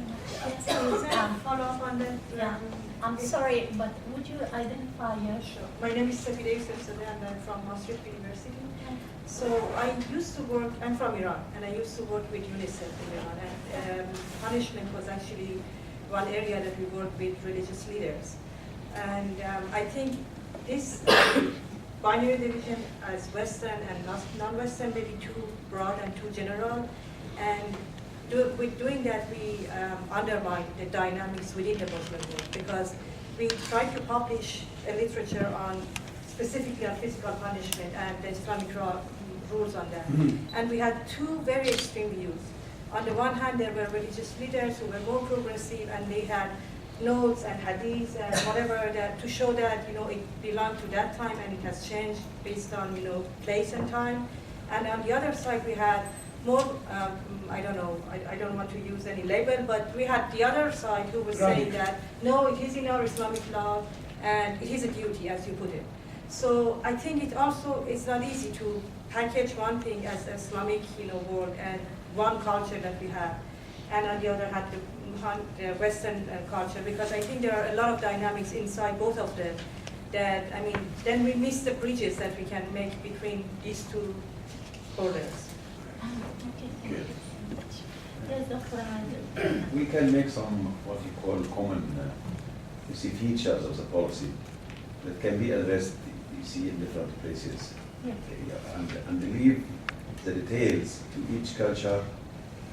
please, Follow up on that? yeah. I'm sorry, but would you identify your show? My name is Safida Yousefzadeh and I'm from Maastricht University. So I used to work, I'm from Iran, and I used to work with UNICEF in Iran. And punishment was actually one area that we worked with religious leaders. And I think this binary division as Western and non-Western may be too broad and too general. And with doing that, we undermine the dynamics within the Muslim world, because we try to publish a literature on specifically on physical punishment and the Islamic rules on that. And we had two very extreme views. On the one hand, there were religious leaders who were more progressive, and they had notes and hadiths and whatever that to show that it belonged to that time and it has changed based on place and time. And on the other side, we had more, I don't want to use any label, but we had the other side who was saying that, no, it is in our Islamic law and it is a duty, as you put it. So I think it's not easy to package one thing as Islamic world and one culture that we have, and on the other hand, the Western culture, because I think there are a lot of dynamics inside both of them that, then we miss the bridges that we can make between these two borders. Okay, thank you so much. Yes, Dr. Adil. We can make some what you call common features of the policy that can be addressed in different places. Yeah. And leave the details to each culture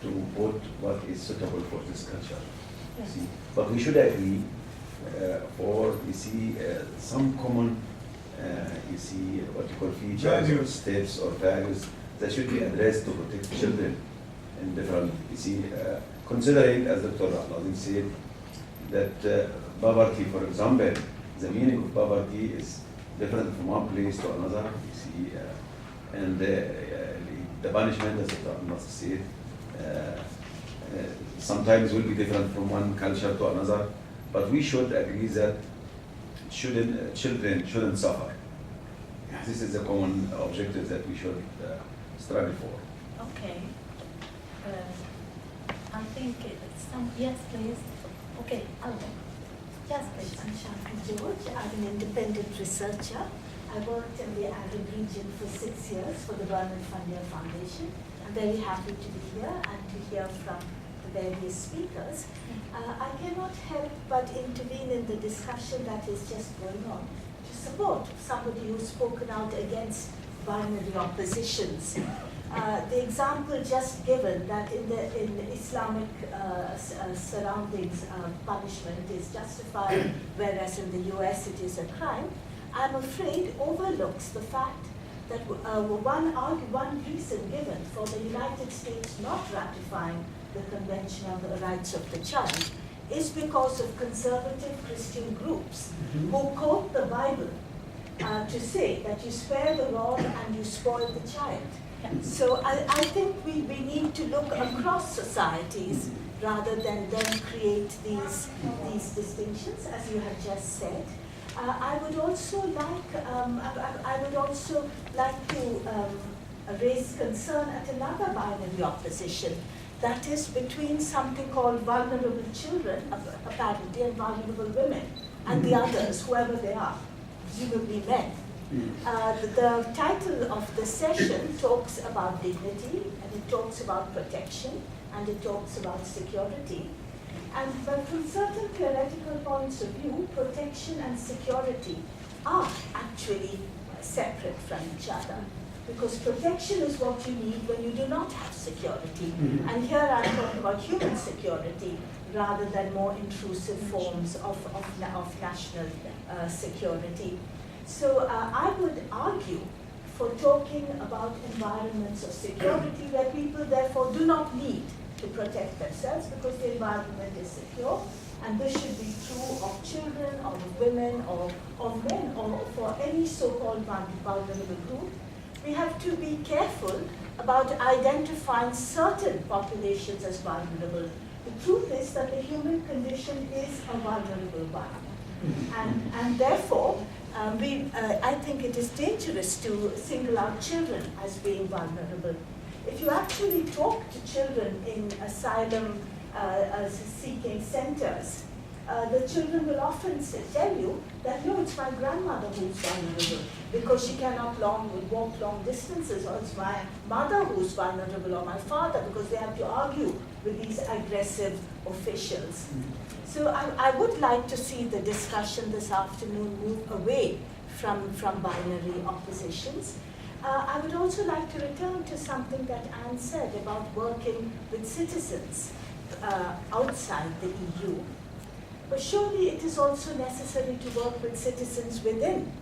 to put what is suitable for this culture. Yes. But we should agree for some common what you call features or Values. steps or values that should be addressed to protect children in different, considering, as Dr. Al-Azim said, that poverty, for example, the meaning of poverty is different from one place to another, and the punishment, as Dr. Al-Nasir said, sometimes will be different from one culture to another, but we should agree that children shouldn't suffer. This is a common objective that we should struggle for. Okay. I think yes, please. Okay, Alba. Yes, please. I'm Shaka George. I'm an independent researcher. I worked in the Arab region for 6 years for the Bernard Fandier Foundation. I'm very happy to be here and to hear from the various speakers, I cannot help but intervene in the discussion that is just going on to support somebody who's spoken out against binary oppositions. The example just given that in Islamic surroundings, punishment is justified, whereas in the US it is a crime, I'm afraid overlooks the fact that one reason given for the United States not ratifying the Convention on the Rights of the Child is because of conservative Christian groups who quote the Bible to say that you spare the rod and you spoil the child. So I think we need to look across societies rather than create these distinctions, as you have just said. I would also like to raise concern at another binary opposition, that is between something called vulnerable children, apparently, and vulnerable women, and the others, whoever they are, presumably men. The title of the session talks about dignity, and it talks about protection, and it talks about security. But from certain theoretical points of view, protection and security are actually separate from each other. Because protection is what you need when you do not have security. And here I'm talking about human security rather than more intrusive forms of national security. So I would argue for talking about environments of security where people therefore do not need to protect themselves because the environment is secure, and this should be true of children, or of women, or of men, or for any so-called vulnerable group. We have to be careful about identifying certain populations as vulnerable. The truth is that the human condition is a vulnerable one, and therefore I think it is dangerous to single out children as being vulnerable. If you actually talk to children in asylum seeking centers, the children will often tell you that, no, it's my grandmother who's vulnerable because she cannot walk long distances, or it's my mother who's vulnerable, or my father, because they have to argue with these aggressive officials. So I would like to see the discussion this afternoon move away from binary oppositions. I would also like to return to something that Anne said about working with citizens outside the EU. But surely it is also necessary to work with citizens within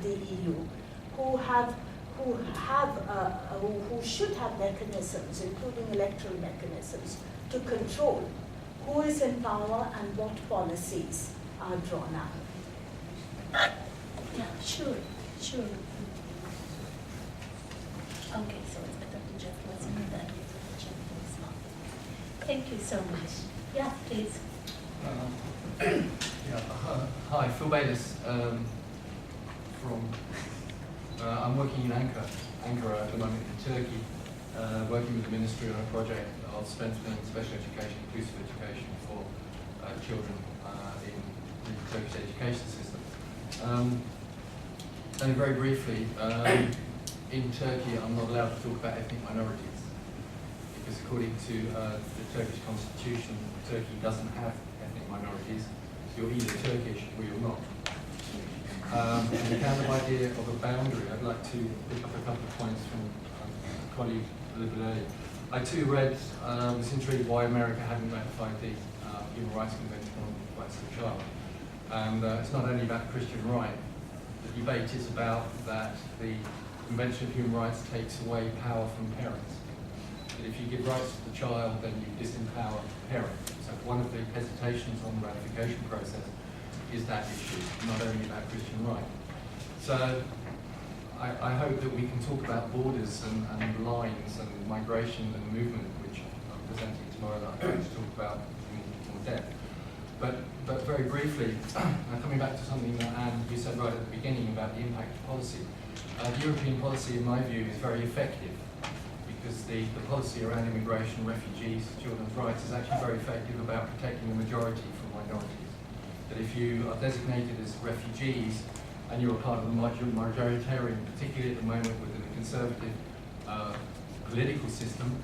the EU who should have mechanisms, including electoral mechanisms, to control who is in power and what policies are drawn up. Yeah, sure. Okay, so it's better to just listen to that. Thank you so much. Yeah, please. Hi, Phil Bayliss from. I'm working in Ankara at the moment in Turkey, working with the ministry on a project of strengthening special education, inclusive education for children in the Turkish education system. And very briefly, in Turkey, I'm not allowed to talk about ethnic minorities because, according to the Turkish constitution, Turkey doesn't have ethnic minorities. You're either Turkish or you're not. And the kind of idea of a boundary, I'd like to pick up a couple of points from a colleague a little bit earlier. I too was intrigued why America hadn't ratified the Human Rights Convention on the Rights of the Child. And it's not only about Christian right. The debate is about that the Convention of Human Rights takes away power from parents. That if you give rights to the child, then you disempower the parent. So one of the hesitations on the ratification process is that issue, not only about Christian right. So I hope that we can talk about borders and lines and migration and movement, which I'm presenting tomorrow that I'm going to talk about in more depth. But very briefly, coming back to something that Anne, you said right at the beginning about the impact of policy. The European policy, in my view, is very effective because the policy around immigration, refugees, children's rights is actually very effective about protecting the majority from minorities. That if you are designated as refugees and you're a part of the majoritarian, particularly at the moment within the conservative political system,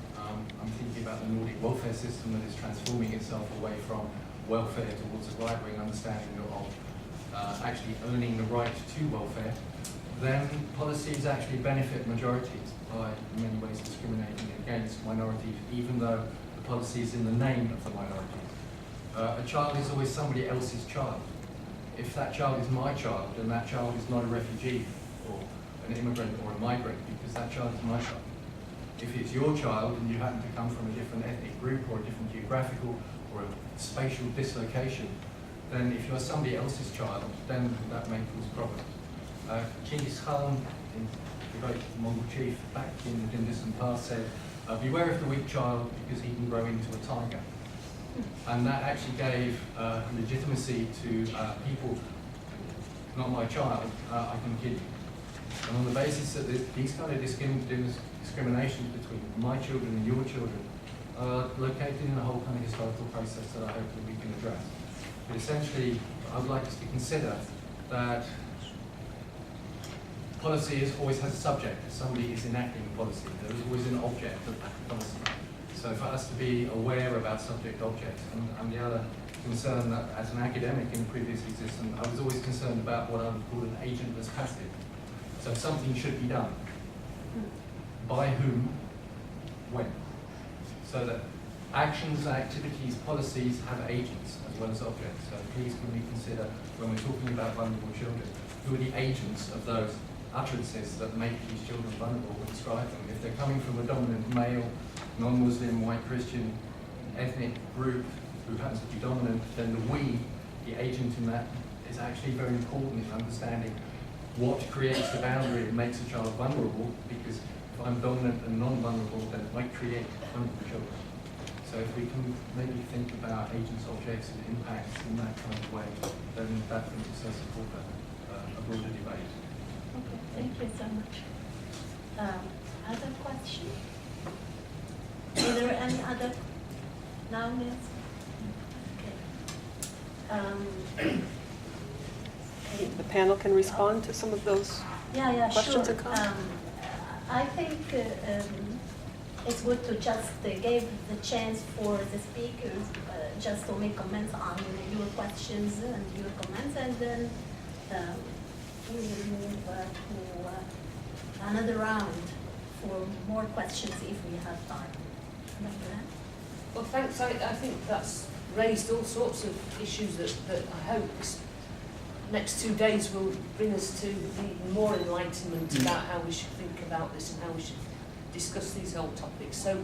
I'm thinking about the Nordic welfare system that is transforming itself away from welfare towards a right-wing understanding of actually earning the right to welfare, then policies actually benefit majorities by in many ways discriminating against minorities, even though the policy is in the name of the minorities. A child is always somebody else's child. If that child is my child, then that child is not a refugee or an immigrant or a migrant, because that child is my child. If it's your child and you happen to come from a different ethnic group or a different geographical or a spatial dislocation, then if you're somebody else's child, then that may cause problems. Genghis Khan, the great Mongol chief back in the distant past, said, beware of the weak child because he can grow into a tiger. And that actually gave legitimacy to people, not my child, I can kill you. And on the basis that these kind of discriminations between my children and your children are located in a whole kind of historical process that I hope that we can address. But essentially, I would like us to consider that policy always has a subject. Somebody is enacting a policy. There is always an object of that policy. So for us to be aware about subject-objects, and the other concern that as an academic in the previous existence, I was always concerned about what I would call an agentless passive. So something should be done. By whom? When? So that actions, activities, policies have agents as well as objects. So please can we consider, when we're talking about vulnerable children, who are the agents of those utterances that make these children vulnerable or describe them? If they're coming from a dominant male, non-Muslim, white Christian ethnic group who happens to be dominant, then the we, the agent in that, is actually very important in understanding what creates the boundary and makes a child vulnerable, because if I'm dominant and non-vulnerable, then it might create vulnerable children. So if we can maybe think about agents, objects, and impacts in that kind of way, then that can also support a broader debate. Okay, thank you so much. Other questions? Is there any other? Now, yes? Okay. The panel can respond to some of those questions sure. and comments. I think it's good to just give the chance for the speakers just to make comments on your questions and your comments, and then we will move to another round for more questions if we have time. Well, thanks. I think that's raised all sorts of issues that I hope this next 2 days will bring us to even more enlightenment about how we should think about this and how we should discuss these whole topics. So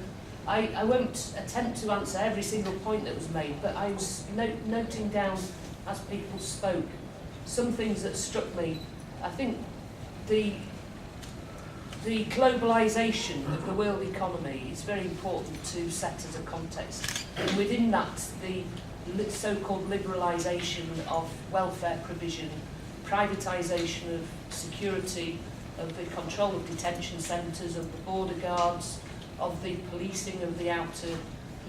I won't attempt to answer every single point that was made, but I was noting down as people spoke some things that struck me. I think the globalisation of the world economy is very important to set as a context. And within that, the so-called liberalisation of welfare provision, privatisation of security, of the control of detention centres, of the border guards, of the policing of the outer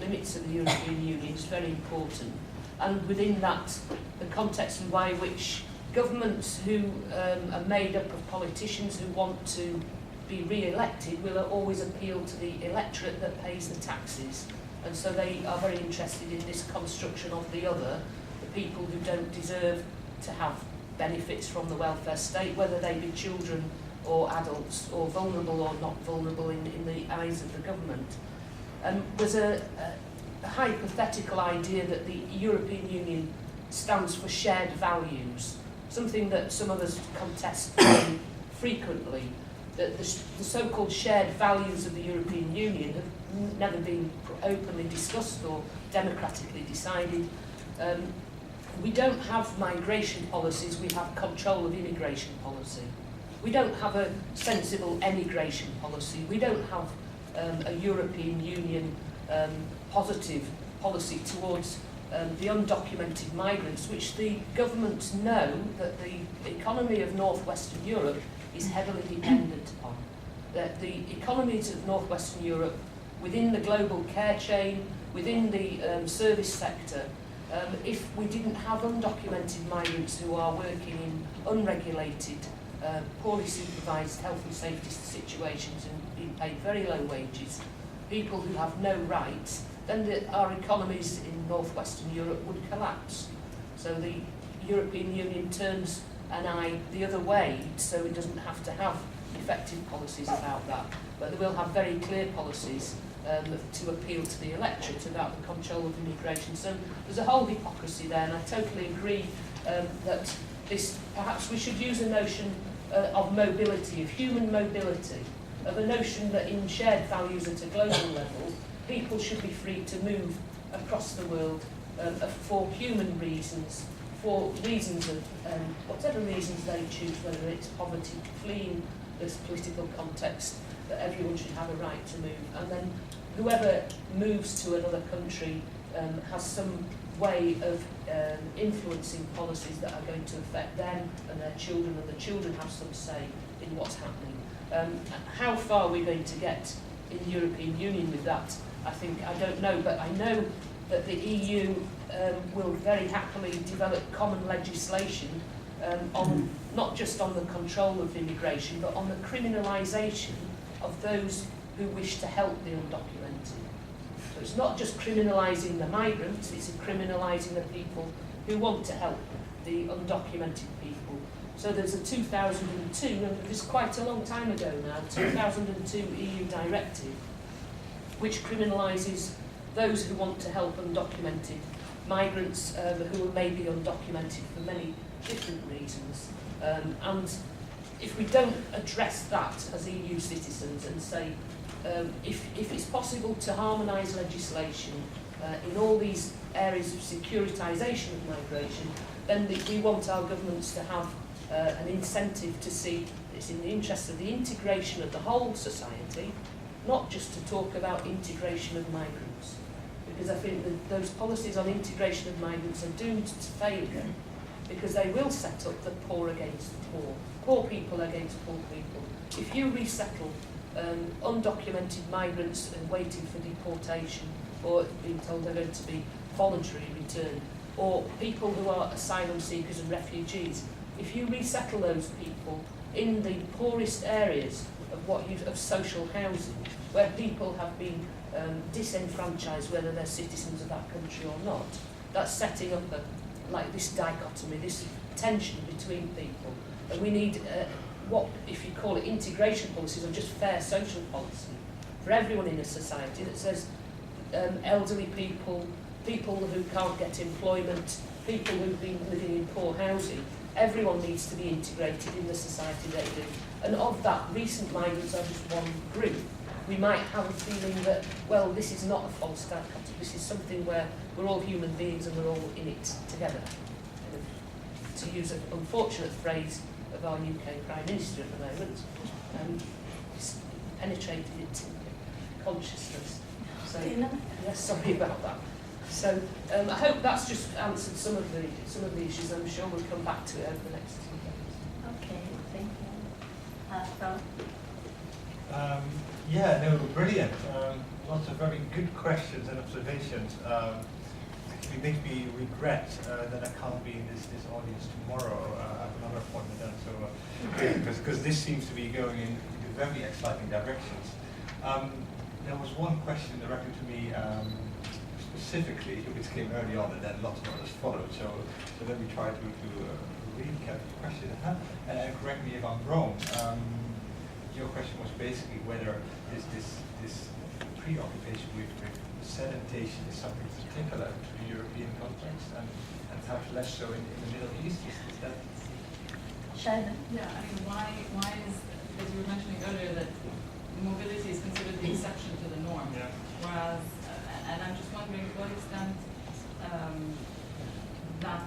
limits of the European Union is very important. And within that, the context and by which governments who are made up of politicians who want to be re-elected will always appeal to the electorate that pays the taxes. And so they are very interested in this construction of the other, the people who don't deserve to have benefits from the welfare state, whether they be children or adults, or vulnerable or not vulnerable in the eyes of the government. There's a hypothetical idea that the European Union stands for shared values, something that some of us contest very frequently, that the so-called shared values of the European Union have never been openly discussed or democratically decided. We don't have migration policies, we have control of immigration policy. We don't have a sensible emigration policy. We don't have a European Union positive policy towards the undocumented migrants, which the governments know that the economy of northwestern Europe is heavily dependent upon. That the economies of northwestern Europe, within the global care chain, within the service sector, if we didn't have undocumented migrants who are working in unregulated, poorly supervised health and safety situations and being paid very low wages, people who have no rights, then our economies in northwestern Europe would collapse. So the European Union turns an eye the other way, so it doesn't have to have effective policies about that. But they will have very clear policies to appeal to the electorate about the control of immigration. So there's a whole hypocrisy there, and I totally agree that perhaps we should use a notion of mobility, of human mobility, of a notion that in shared values at a global level, people should be free to move across the world for human reasons, for reasons of whatever reasons they choose, whether it's poverty, fleeing this political context, that everyone should have a right to move. And then whoever moves to another country has some way of influencing policies that are going to affect them and their children, and the children have some say in what's happening. How far we're going to get in the European Union with that, I don't know, but I know that the EU will very happily develop common legislation on not just on the control of immigration, but on the criminalisation of those who wish to help the undocumented. So it's not just criminalising the migrants, it's criminalising the people who want to help the undocumented people. So there's a 2002, and this is quite a long time ago now, 2002 EU directive, which criminalises those who want to help undocumented migrants who may be undocumented for many different reasons. And if we don't address that as EU citizens and say, if it's possible to harmonise legislation in all these areas of securitisation of migration, then we want our governments to have an incentive to see it's in the interest of the integration of the whole society, not just to talk about integration of migrants. Because I think that those policies on integration of migrants are doomed to failure, because they will set up the poor against the poor, poor people against poor people. If you resettle undocumented migrants waiting for deportation, or being told they're going to be voluntarily returned, or people who are asylum seekers and refugees, if you resettle those people in the poorest areas of social housing, where people have been disenfranchised, whether they're citizens of that country or not, that's setting up this dichotomy, this tension between people. And we need what, if you call it integration policies, or just fair social policy for everyone in a society that says elderly people, people who can't get employment, people who've been living in poor housing, everyone needs to be integrated in the society they live. And of that, recent migrants are just one group. We might have a feeling that, well, this is not a false dichotomy, this is something where we're all human beings and we're all in it together. To use an unfortunate phrase of our UK Prime Minister at the moment, it's penetrated into consciousness. So, yes, sorry about that. So I hope that's just answered some of the issues. I'm sure we'll come back to it over the next 2 days. Okay, thank you. Ron? Yeah, no, brilliant. Lots of very good questions and observations. Actually makes me regret that I can't be in this audience tomorrow. I have another appointment then, so because this seems to be going in very exciting directions. There was one question directed to me specifically, which came early on, and then lots of others followed. So let me try to recap the question. And correct me if I'm wrong. Your question was basically whether this preoccupation with sedimentation is something particular to the European context, and perhaps less so in the Middle East. Is that? Shaiba? Yeah, I mean, why is, as you were mentioning earlier, that mobility is considered the exception to the norm, Yeah. whereas, and I'm just wondering to what extent that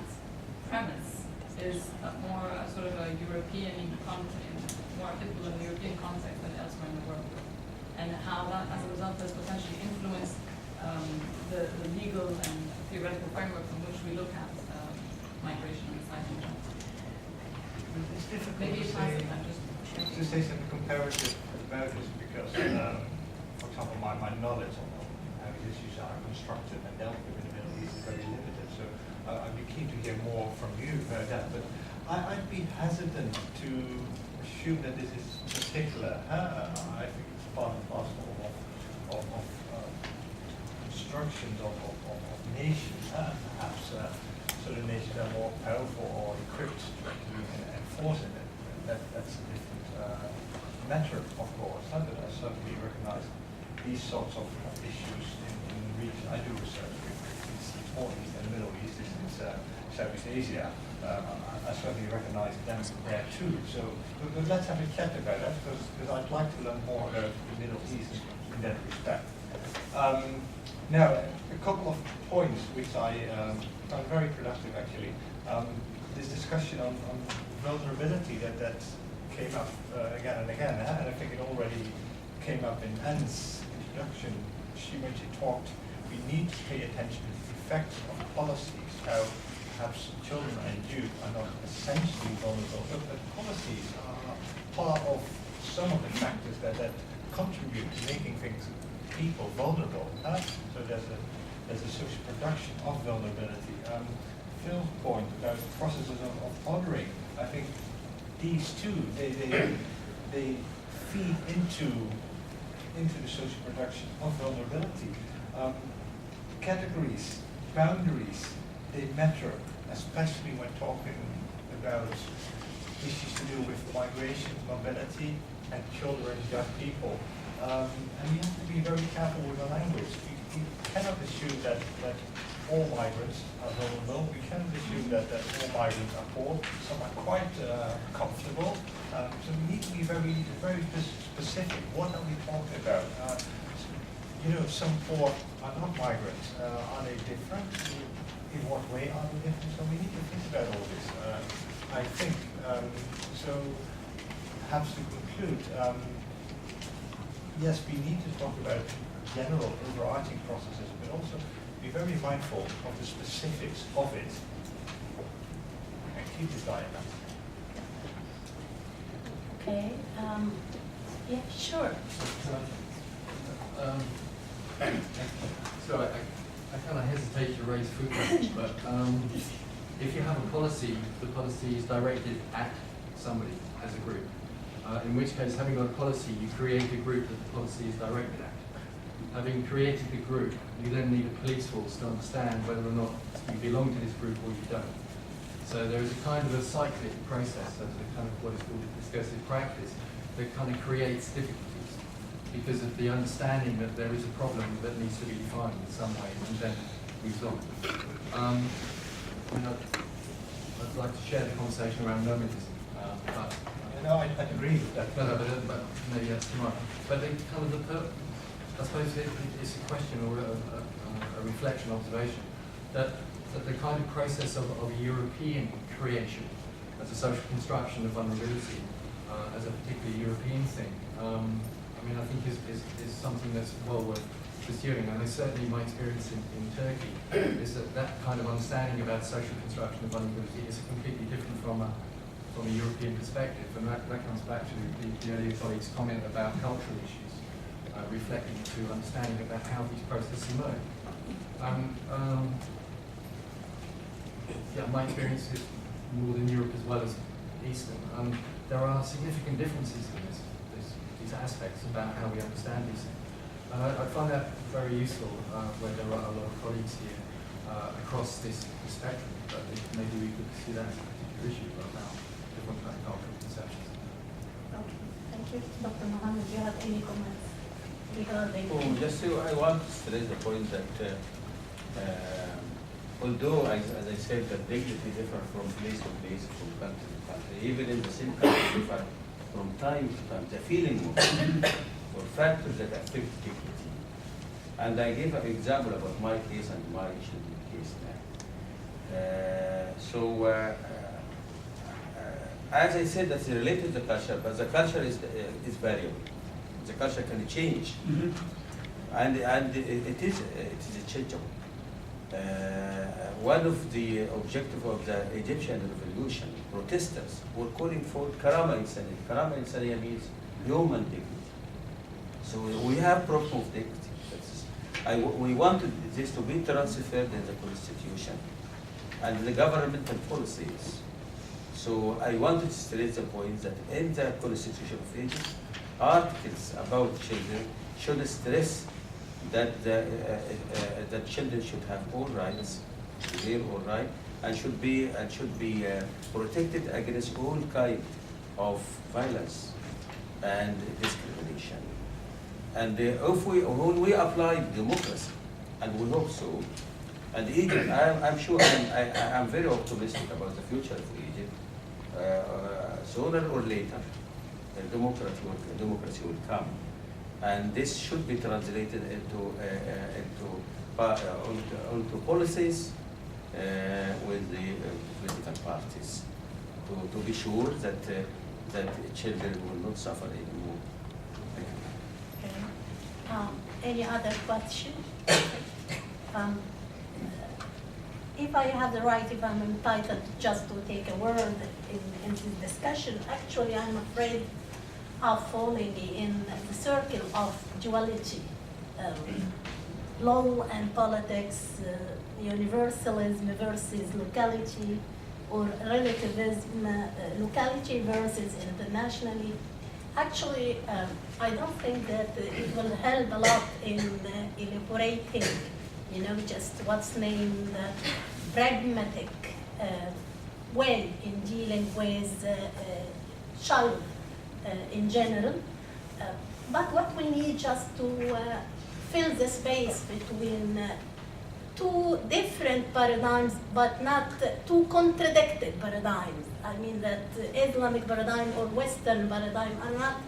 premise is more a sort of a European context, more applicable in the European context than elsewhere in the world, and how that, as a result, has potentially influenced the legal and theoretical framework from which we look at migration and asylum. It's difficult Maybe to it's say, I'm to say something comparative about this because, for example, my knowledge on how these issues are constructed and dealt with in the Middle East is very limited. So I'd be keen to hear more from you about that. But I'd be hesitant to assume that this is particular. I think it's part and parcel of constructions of nations, perhaps certain nations are more powerful or equipped to enforce it. That's a different matter, of course. But I certainly recognize these sorts of issues in the region. I do research it's more East and the Middle East, it's Southeast Asia. I certainly recognize them there too. So but let's have a chat about that because I'd like to learn more about the Middle East in that respect. Now, a couple of points which I found very productive actually. This discussion on vulnerability that came up again and again, and I think it already came up in Anne's introduction. When she talked, we need to pay attention to the effects of policies, how perhaps children and youth are not essentially vulnerable, but policies are part of some of the factors that contribute to making people vulnerable. So there's a social production of vulnerability. Phil's point about processes of othering, I think these two, they feed into the social production of vulnerability. Categories, boundaries, they matter, especially when talking about issues to do with migration, mobility, and children, young people. And we have to be very careful with the language. We cannot assume that all migrants are vulnerable. We cannot assume that all migrants are poor. Some are quite comfortable. So we need to be very, very specific. What are we talking about? Some poor are not migrants. Are they different? In what way are they different? So we need to think about all this. I think, so perhaps to conclude, yes, we need to talk about general overarching processes, but also be very mindful of the specifics of it and keep this diagram. Okay. Yeah, sure. So I kind of hesitate to raise food waste, but if you have a policy, the policy is directed at somebody as a group. In which case, having got a policy, you create a group that the policy is directed at. Having created the group, you then need a police force to understand whether or not you belong to this group or you don't. So there is a kind of a cyclic process of the kind of what is called a discursive practice that kind of creates difficulties because of the understanding that there is a problem that needs to be defined in some way and then moves on. I'd like to share the conversation around nomadism, but No, I agree with that. no, but maybe that's tomorrow. But the kind of I suppose it's a question or a reflection, observation, that the kind of process of European creation as a social construction of vulnerability, as a particularly European thing, I think is something that's well worth pursuing. And certainly my experience in Turkey is that kind of understanding about social construction of vulnerability is completely different from a European perspective, and that comes back to the earlier colleague's comment about cultural issues, reflecting to understanding about how these processes emerge. My experience is Northern Europe as well as Eastern. There are significant differences in these aspects about how we understand these things. And I find that very useful where there are a lot of colleagues here across this spectrum, but maybe we could see that as a particular issue right now. Different kind of cultural conceptions. Okay, thank you. Dr. Mohammed, do you have any comments regarding? I want to stress the point that although, as I said, the dignity differs from place to place, from country to country, even in the same country, differ from time to time, the feeling or factors that affect dignity. And I gave an example about my case and my children's case now. As I said, that's related to the culture, but the culture is variable. The culture can change, and it is changeable. One of the objectives of the Egyptian revolution, protesters were calling for karama insaniya. Karama insaniya means human dignity. So we have problem of dignity. We wanted this to be transferred in the constitution and the governmental policies. So I wanted to stress the point that in the Constitution of Egypt, articles about children should stress that that children should have all rights, their all right, and should be protected against all kind of violence and discrimination. And when we apply democracy, and we hope so, and Egypt, I'm sure, I'm very optimistic about the future of Egypt. Sooner or later, democracy will come, and this should be translated into policies with the political parties to be sure that children will not suffer anymore. Thank you. Okay. Any other question? If I have the right, if I'm entitled just to take a word in this discussion, actually I'm afraid of falling in the circle of duality. Law and politics, universalism versus locality, or relativism, locality versus internationally. Actually, I don't think that it will help a lot in elaborating, just what's named pragmatic way in dealing with child in general. But what we need just to fill the space between two different paradigms, but not two contradicted paradigms. I mean that Islamic paradigm or Western paradigm are not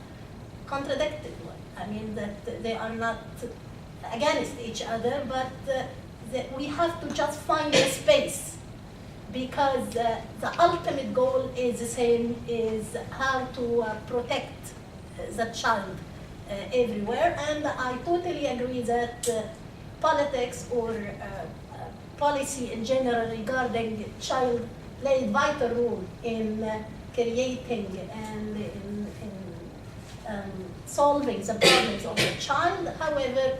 contradicted. I mean that they are not against each other, but we have to just find a space, because the ultimate goal is the same, is how to protect the child everywhere. And I totally agree that politics or policy in general regarding child play a vital role in creating and in solving the problems of the child. However,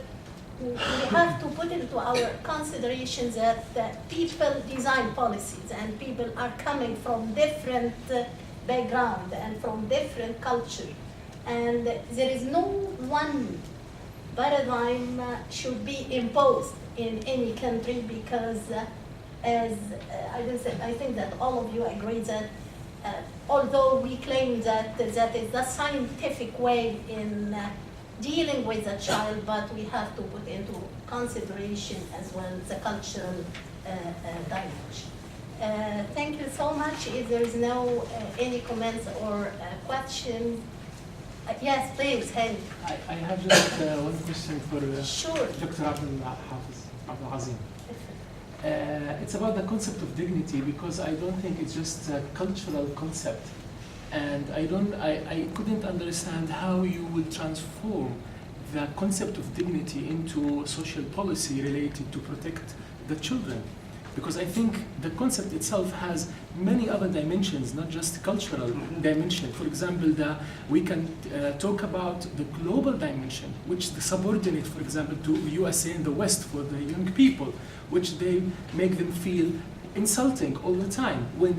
we have to put into our considerations that people design policies, and people are coming from different background and from different culture, and there is no one paradigm should be imposed in any country, because as I think that all of you agree that although we claim that that is the scientific way in dealing with a child, but we have to put into consideration as well the cultural dimension. Thank you so much. If there is no any comments or questions, yes, please, Henry. I have just one question for Sure. Dr. Abdul Azim. It's about the concept of dignity, because I don't think it's just a cultural concept. And I couldn't understand how you would transform the concept of dignity into social policy related to protect the children. Because I think the concept itself has many other dimensions, not just cultural dimension. For example, we can talk about the global dimension, which the subordinate, for example, to USA and the West for the young people, which they make them feel insulting all the time when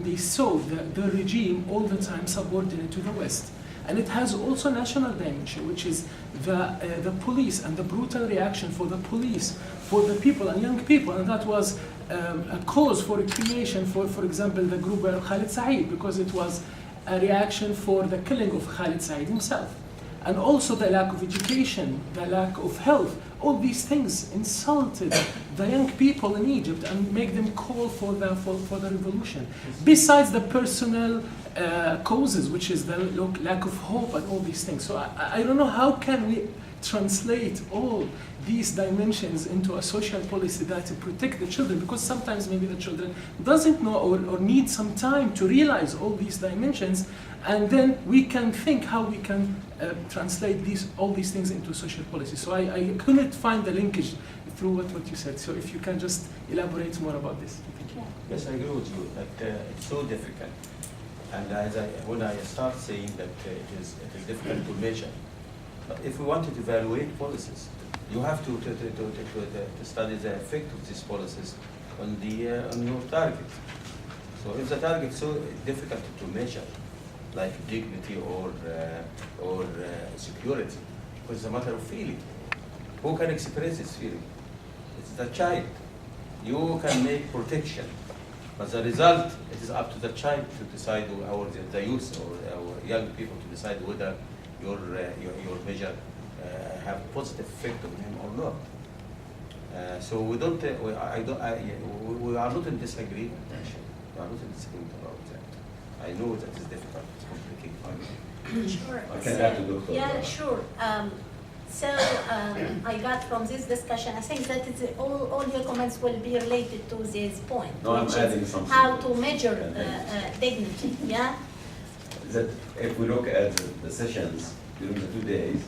they saw the regime all the time subordinate to the West. And it has also national dimension, which is the police and the brutal reaction for the police, for the people and young people. And that was a cause for creation for example, the group Khalid Said, because it was a reaction for the killing of Khalid Said himself. And also the lack of education, the lack of health, all these things insulted the young people in Egypt and make them call for the revolution. Besides the personal causes, which is the lack of hope and all these things. So I don't know how can we translate all these dimensions into a social policy that to protect the children, because sometimes maybe the children doesn't know or need some time to realize all these dimensions, and then we can think how we can translate all these things into social policy. So I couldn't find the linkage through what you said. So if you can just elaborate more about this. Thank you. Yes, I agree with you that it's so difficult. And when I start saying that it is difficult to measure, but if we wanted to evaluate policies, you have to study the effect of these policies on your target. So if the target is so difficult to measure, like dignity or security, because it's a matter of feeling. who can express this feeling? It's the child. You can make protection, but the result, it is up to the child to decide, or the youth or our young people to decide whether your measure have positive effect on him or not. So we don't, we are not in disagreement actually. We are not in disagreement about that. I know that it's difficult, it's complicated. Sure. I can add to Dr. Yeah, sure. I got from this discussion, I think that all your comments will be related to this point, No, I'm which adding is something. how to measure Okay. dignity, yeah? That if we look at the sessions during the 2 days,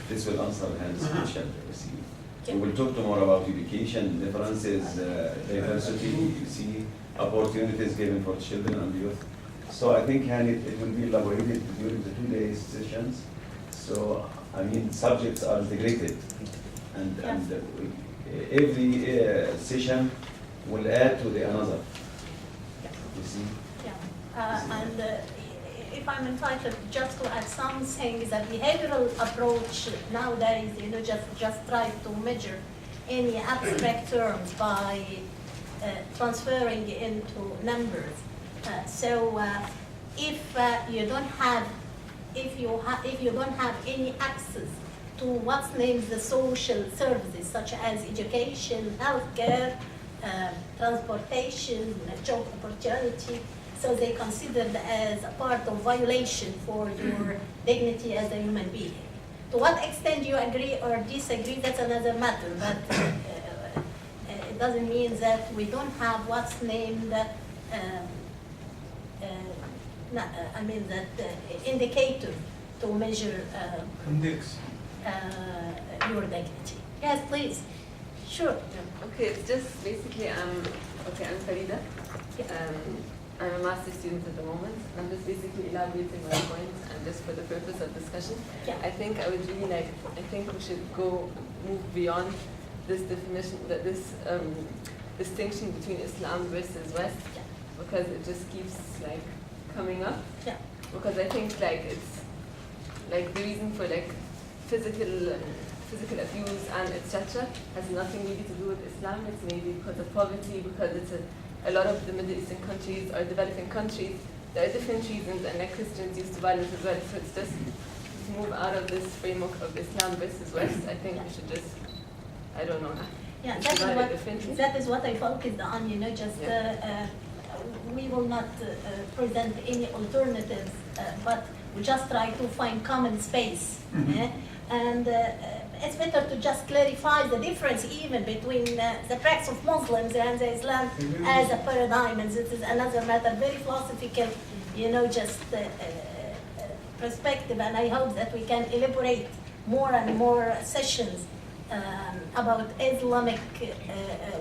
this will answer Hans' question. We will talk tomorrow about education, differences, diversity, you see, opportunities given for children and youth. So I think it will be elaborated during the 2 days sessions. So, I mean, subjects are integrated. And every session will add to the another. You see? Yeah. If I'm entitled just to add something, the behavioral approach nowadays, just try to measure any abstract terms by transferring into numbers. If you don't have any access to what's named the social services, such as education, healthcare, transportation, job opportunity, so they considered as a part of violation for your dignity as a human being. To what extent you agree or disagree, that's another matter, but it doesn't mean that we don't have what's named indicator to measure Index. your dignity. Yes, please. Sure. Okay, it's just basically, I'm Farida. I'm a master's student at the moment. I'm just basically elaborating my points and just for the purpose of discussion. Yeah. I think I would really I think we should move beyond this definition, this distinction between Islam versus West, because it just keeps coming up. Yeah. Because I think it's the reason for physical abuse and etc. has nothing really to do with Islam. It's maybe because of poverty, because it's a lot of the Middle Eastern countries or developing countries, there are different reasons, and Christians used to violence as well. So it's just to move out of this framework of Islam versus West. I think we should just, I don't know. Yeah, that is what I focused on. We will not present any alternatives, but we just try to find common space. And it's better to just clarify the difference even between the practice of Muslims and the Islam as a paradigm, and this is another matter, very philosophical, perspective, and I hope that we can elaborate more and more sessions about Islamic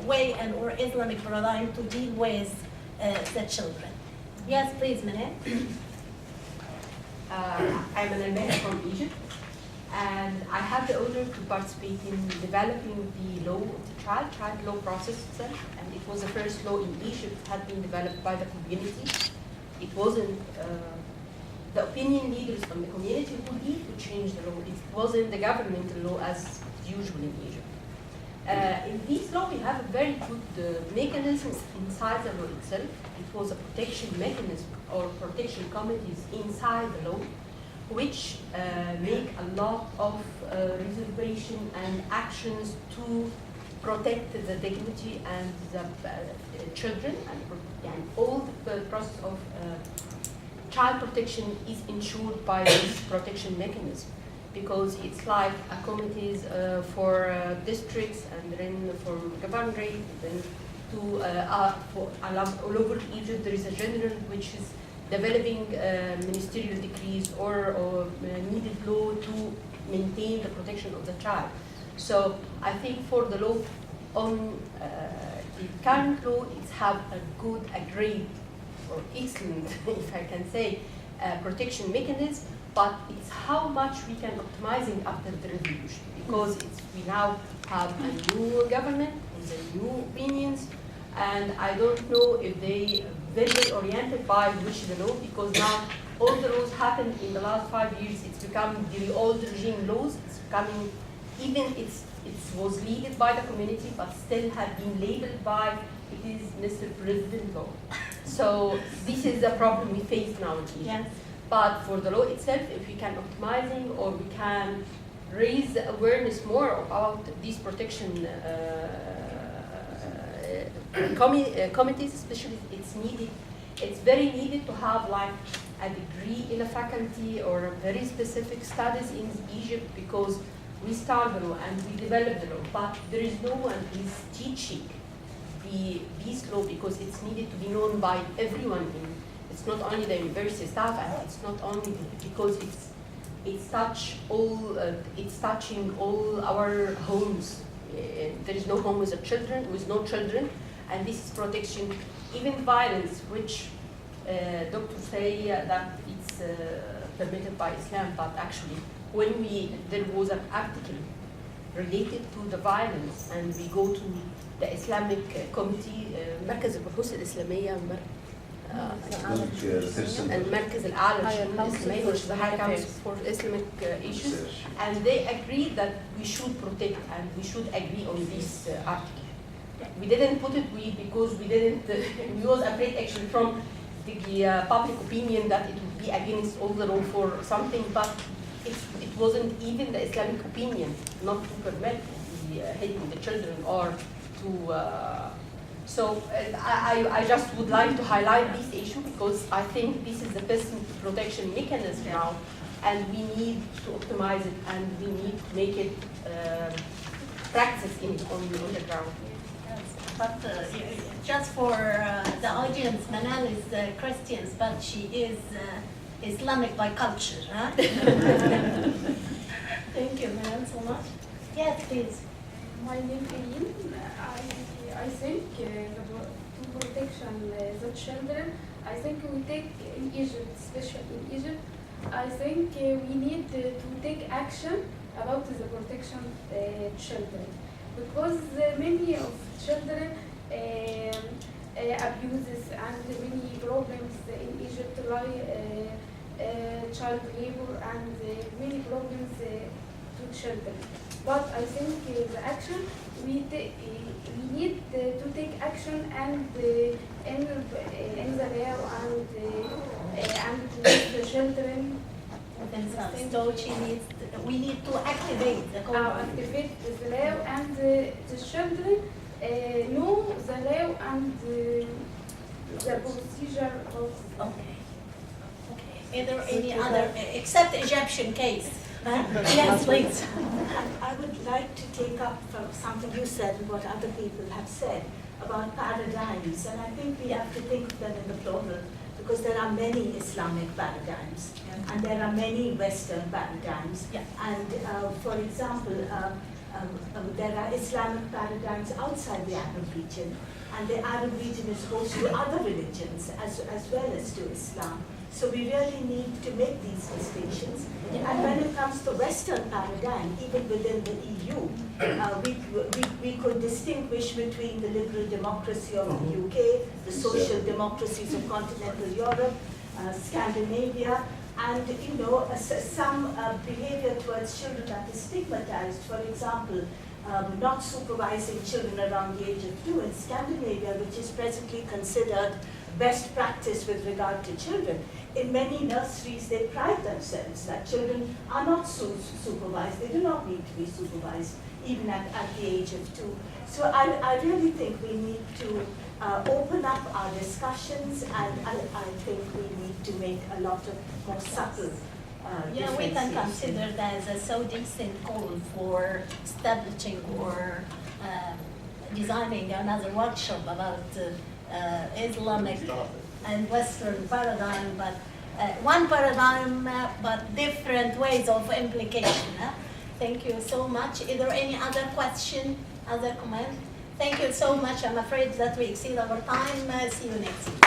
way and or Islamic paradigm to deal with the children. Yes, please, Manal. I'm an Almana from Egypt, and I have the honor to participate in developing the law of the child law process itself, and it was the first law in Egypt that had been developed by the community. It wasn't the opinion leaders from the community who need to change the law. It wasn't the governmental law as usual in Egypt. In this law, we have a very good mechanism inside the law itself. It was a protection mechanism or protection committees inside the law, which make a lot of reservation and actions to protect the dignity and the children, and all the process of child protection is ensured by this protection mechanism, because it's like a committees for districts and then for governorate, and then to for all over Egypt there is a general which is developing ministerial decrees or needed law to maintain the protection of the child. So I think for the law on the current law, it's have a good, a great or excellent, if I can say, protection mechanism, but it's how much we can optimizing after the revolution, because we now have a new government with a new opinions, and I don't know if they very oriented by which the law, because now all the laws happened in the last 5 years. It's become the old regime laws. It's becoming, even it's It was leaded by the community, but still had been labeled by it is Mr. President law. So this is a problem we face now in Egypt. Yes. But for the law itself, if we can optimizing or we can raise the awareness more about these protection committees, especially it's needed. It's very needed to have like a degree in a faculty or a very specific studies in Egypt, because we start the law and we develop the law, but there is no one who is teaching this law, because it's needed to be known by everyone. It's not only the university staff, and it's not only because it's touching all our homes. There is no home with children, with no children, and this is protection. Even violence, which doctors say that it's permitted by Islam, but actually, when there was an article related to the violence, and we go to the Islamic committee, مركز البحوث الإسلامية المركز الأعلى للشؤون الإسلامية, which is the High Council for Islamic Issues, and they agreed that we should protect and we should agree on this article. We didn't put it because we didn't. We was afraid actually from the public opinion that it would be against all the law for something, but it wasn't even the Islamic opinion not to permit hitting the children or to. So I just would like to highlight this issue, because I think this is the best protection mechanism now, and we need to optimize it, and we need to make it practice on the ground. But just for the audience, Manal is Christian, but she is Islamic by culture. Huh? Thank you, Manal, so much. Yes, please. My name is Ian. I think to protection the children, I think we take in Egypt, especially in Egypt, I think we need to take action about the protection children, because many of children abuses and many problems in Egypt, like child labor and many problems to children. But I think the action we need to take action and in the law and the children. So we need to activate the activate the law and the children know the law and the procedure of. Okay. Is there any other except Egyptian case? Yes, please. I would like to take up something you said and what other people have said about paradigms, and I think we have to think of them in the plural, because there are many Islamic paradigms and there are many Western paradigms. And for example, there are Islamic paradigms outside the Arab region, and the Arab region is host to other religions as well as to Islam. So we really need to make these distinctions. And when it comes to Western paradigm, even within the EU, we could distinguish between the liberal democracy of the UK, the social democracies of continental Europe, Scandinavia, and some behavior towards children that is stigmatized. For example, not supervising children around the age of 2 in Scandinavia, which is presently considered best practice with regard to children. In many nurseries, they pride themselves that children are not supervised. They do not need to be supervised, even at the age of 2. So I really think we need to open up our discussions, and I think we need to make a lot of more subtle yeah, we can consider that as a so decent call for establishing or designing another workshop about Islamic and Western paradigm, but one paradigm, but different ways of implication. Thank you so much. Is there any other question, other comment? Thank you so much. I'm afraid that we exceed our time. See you next week.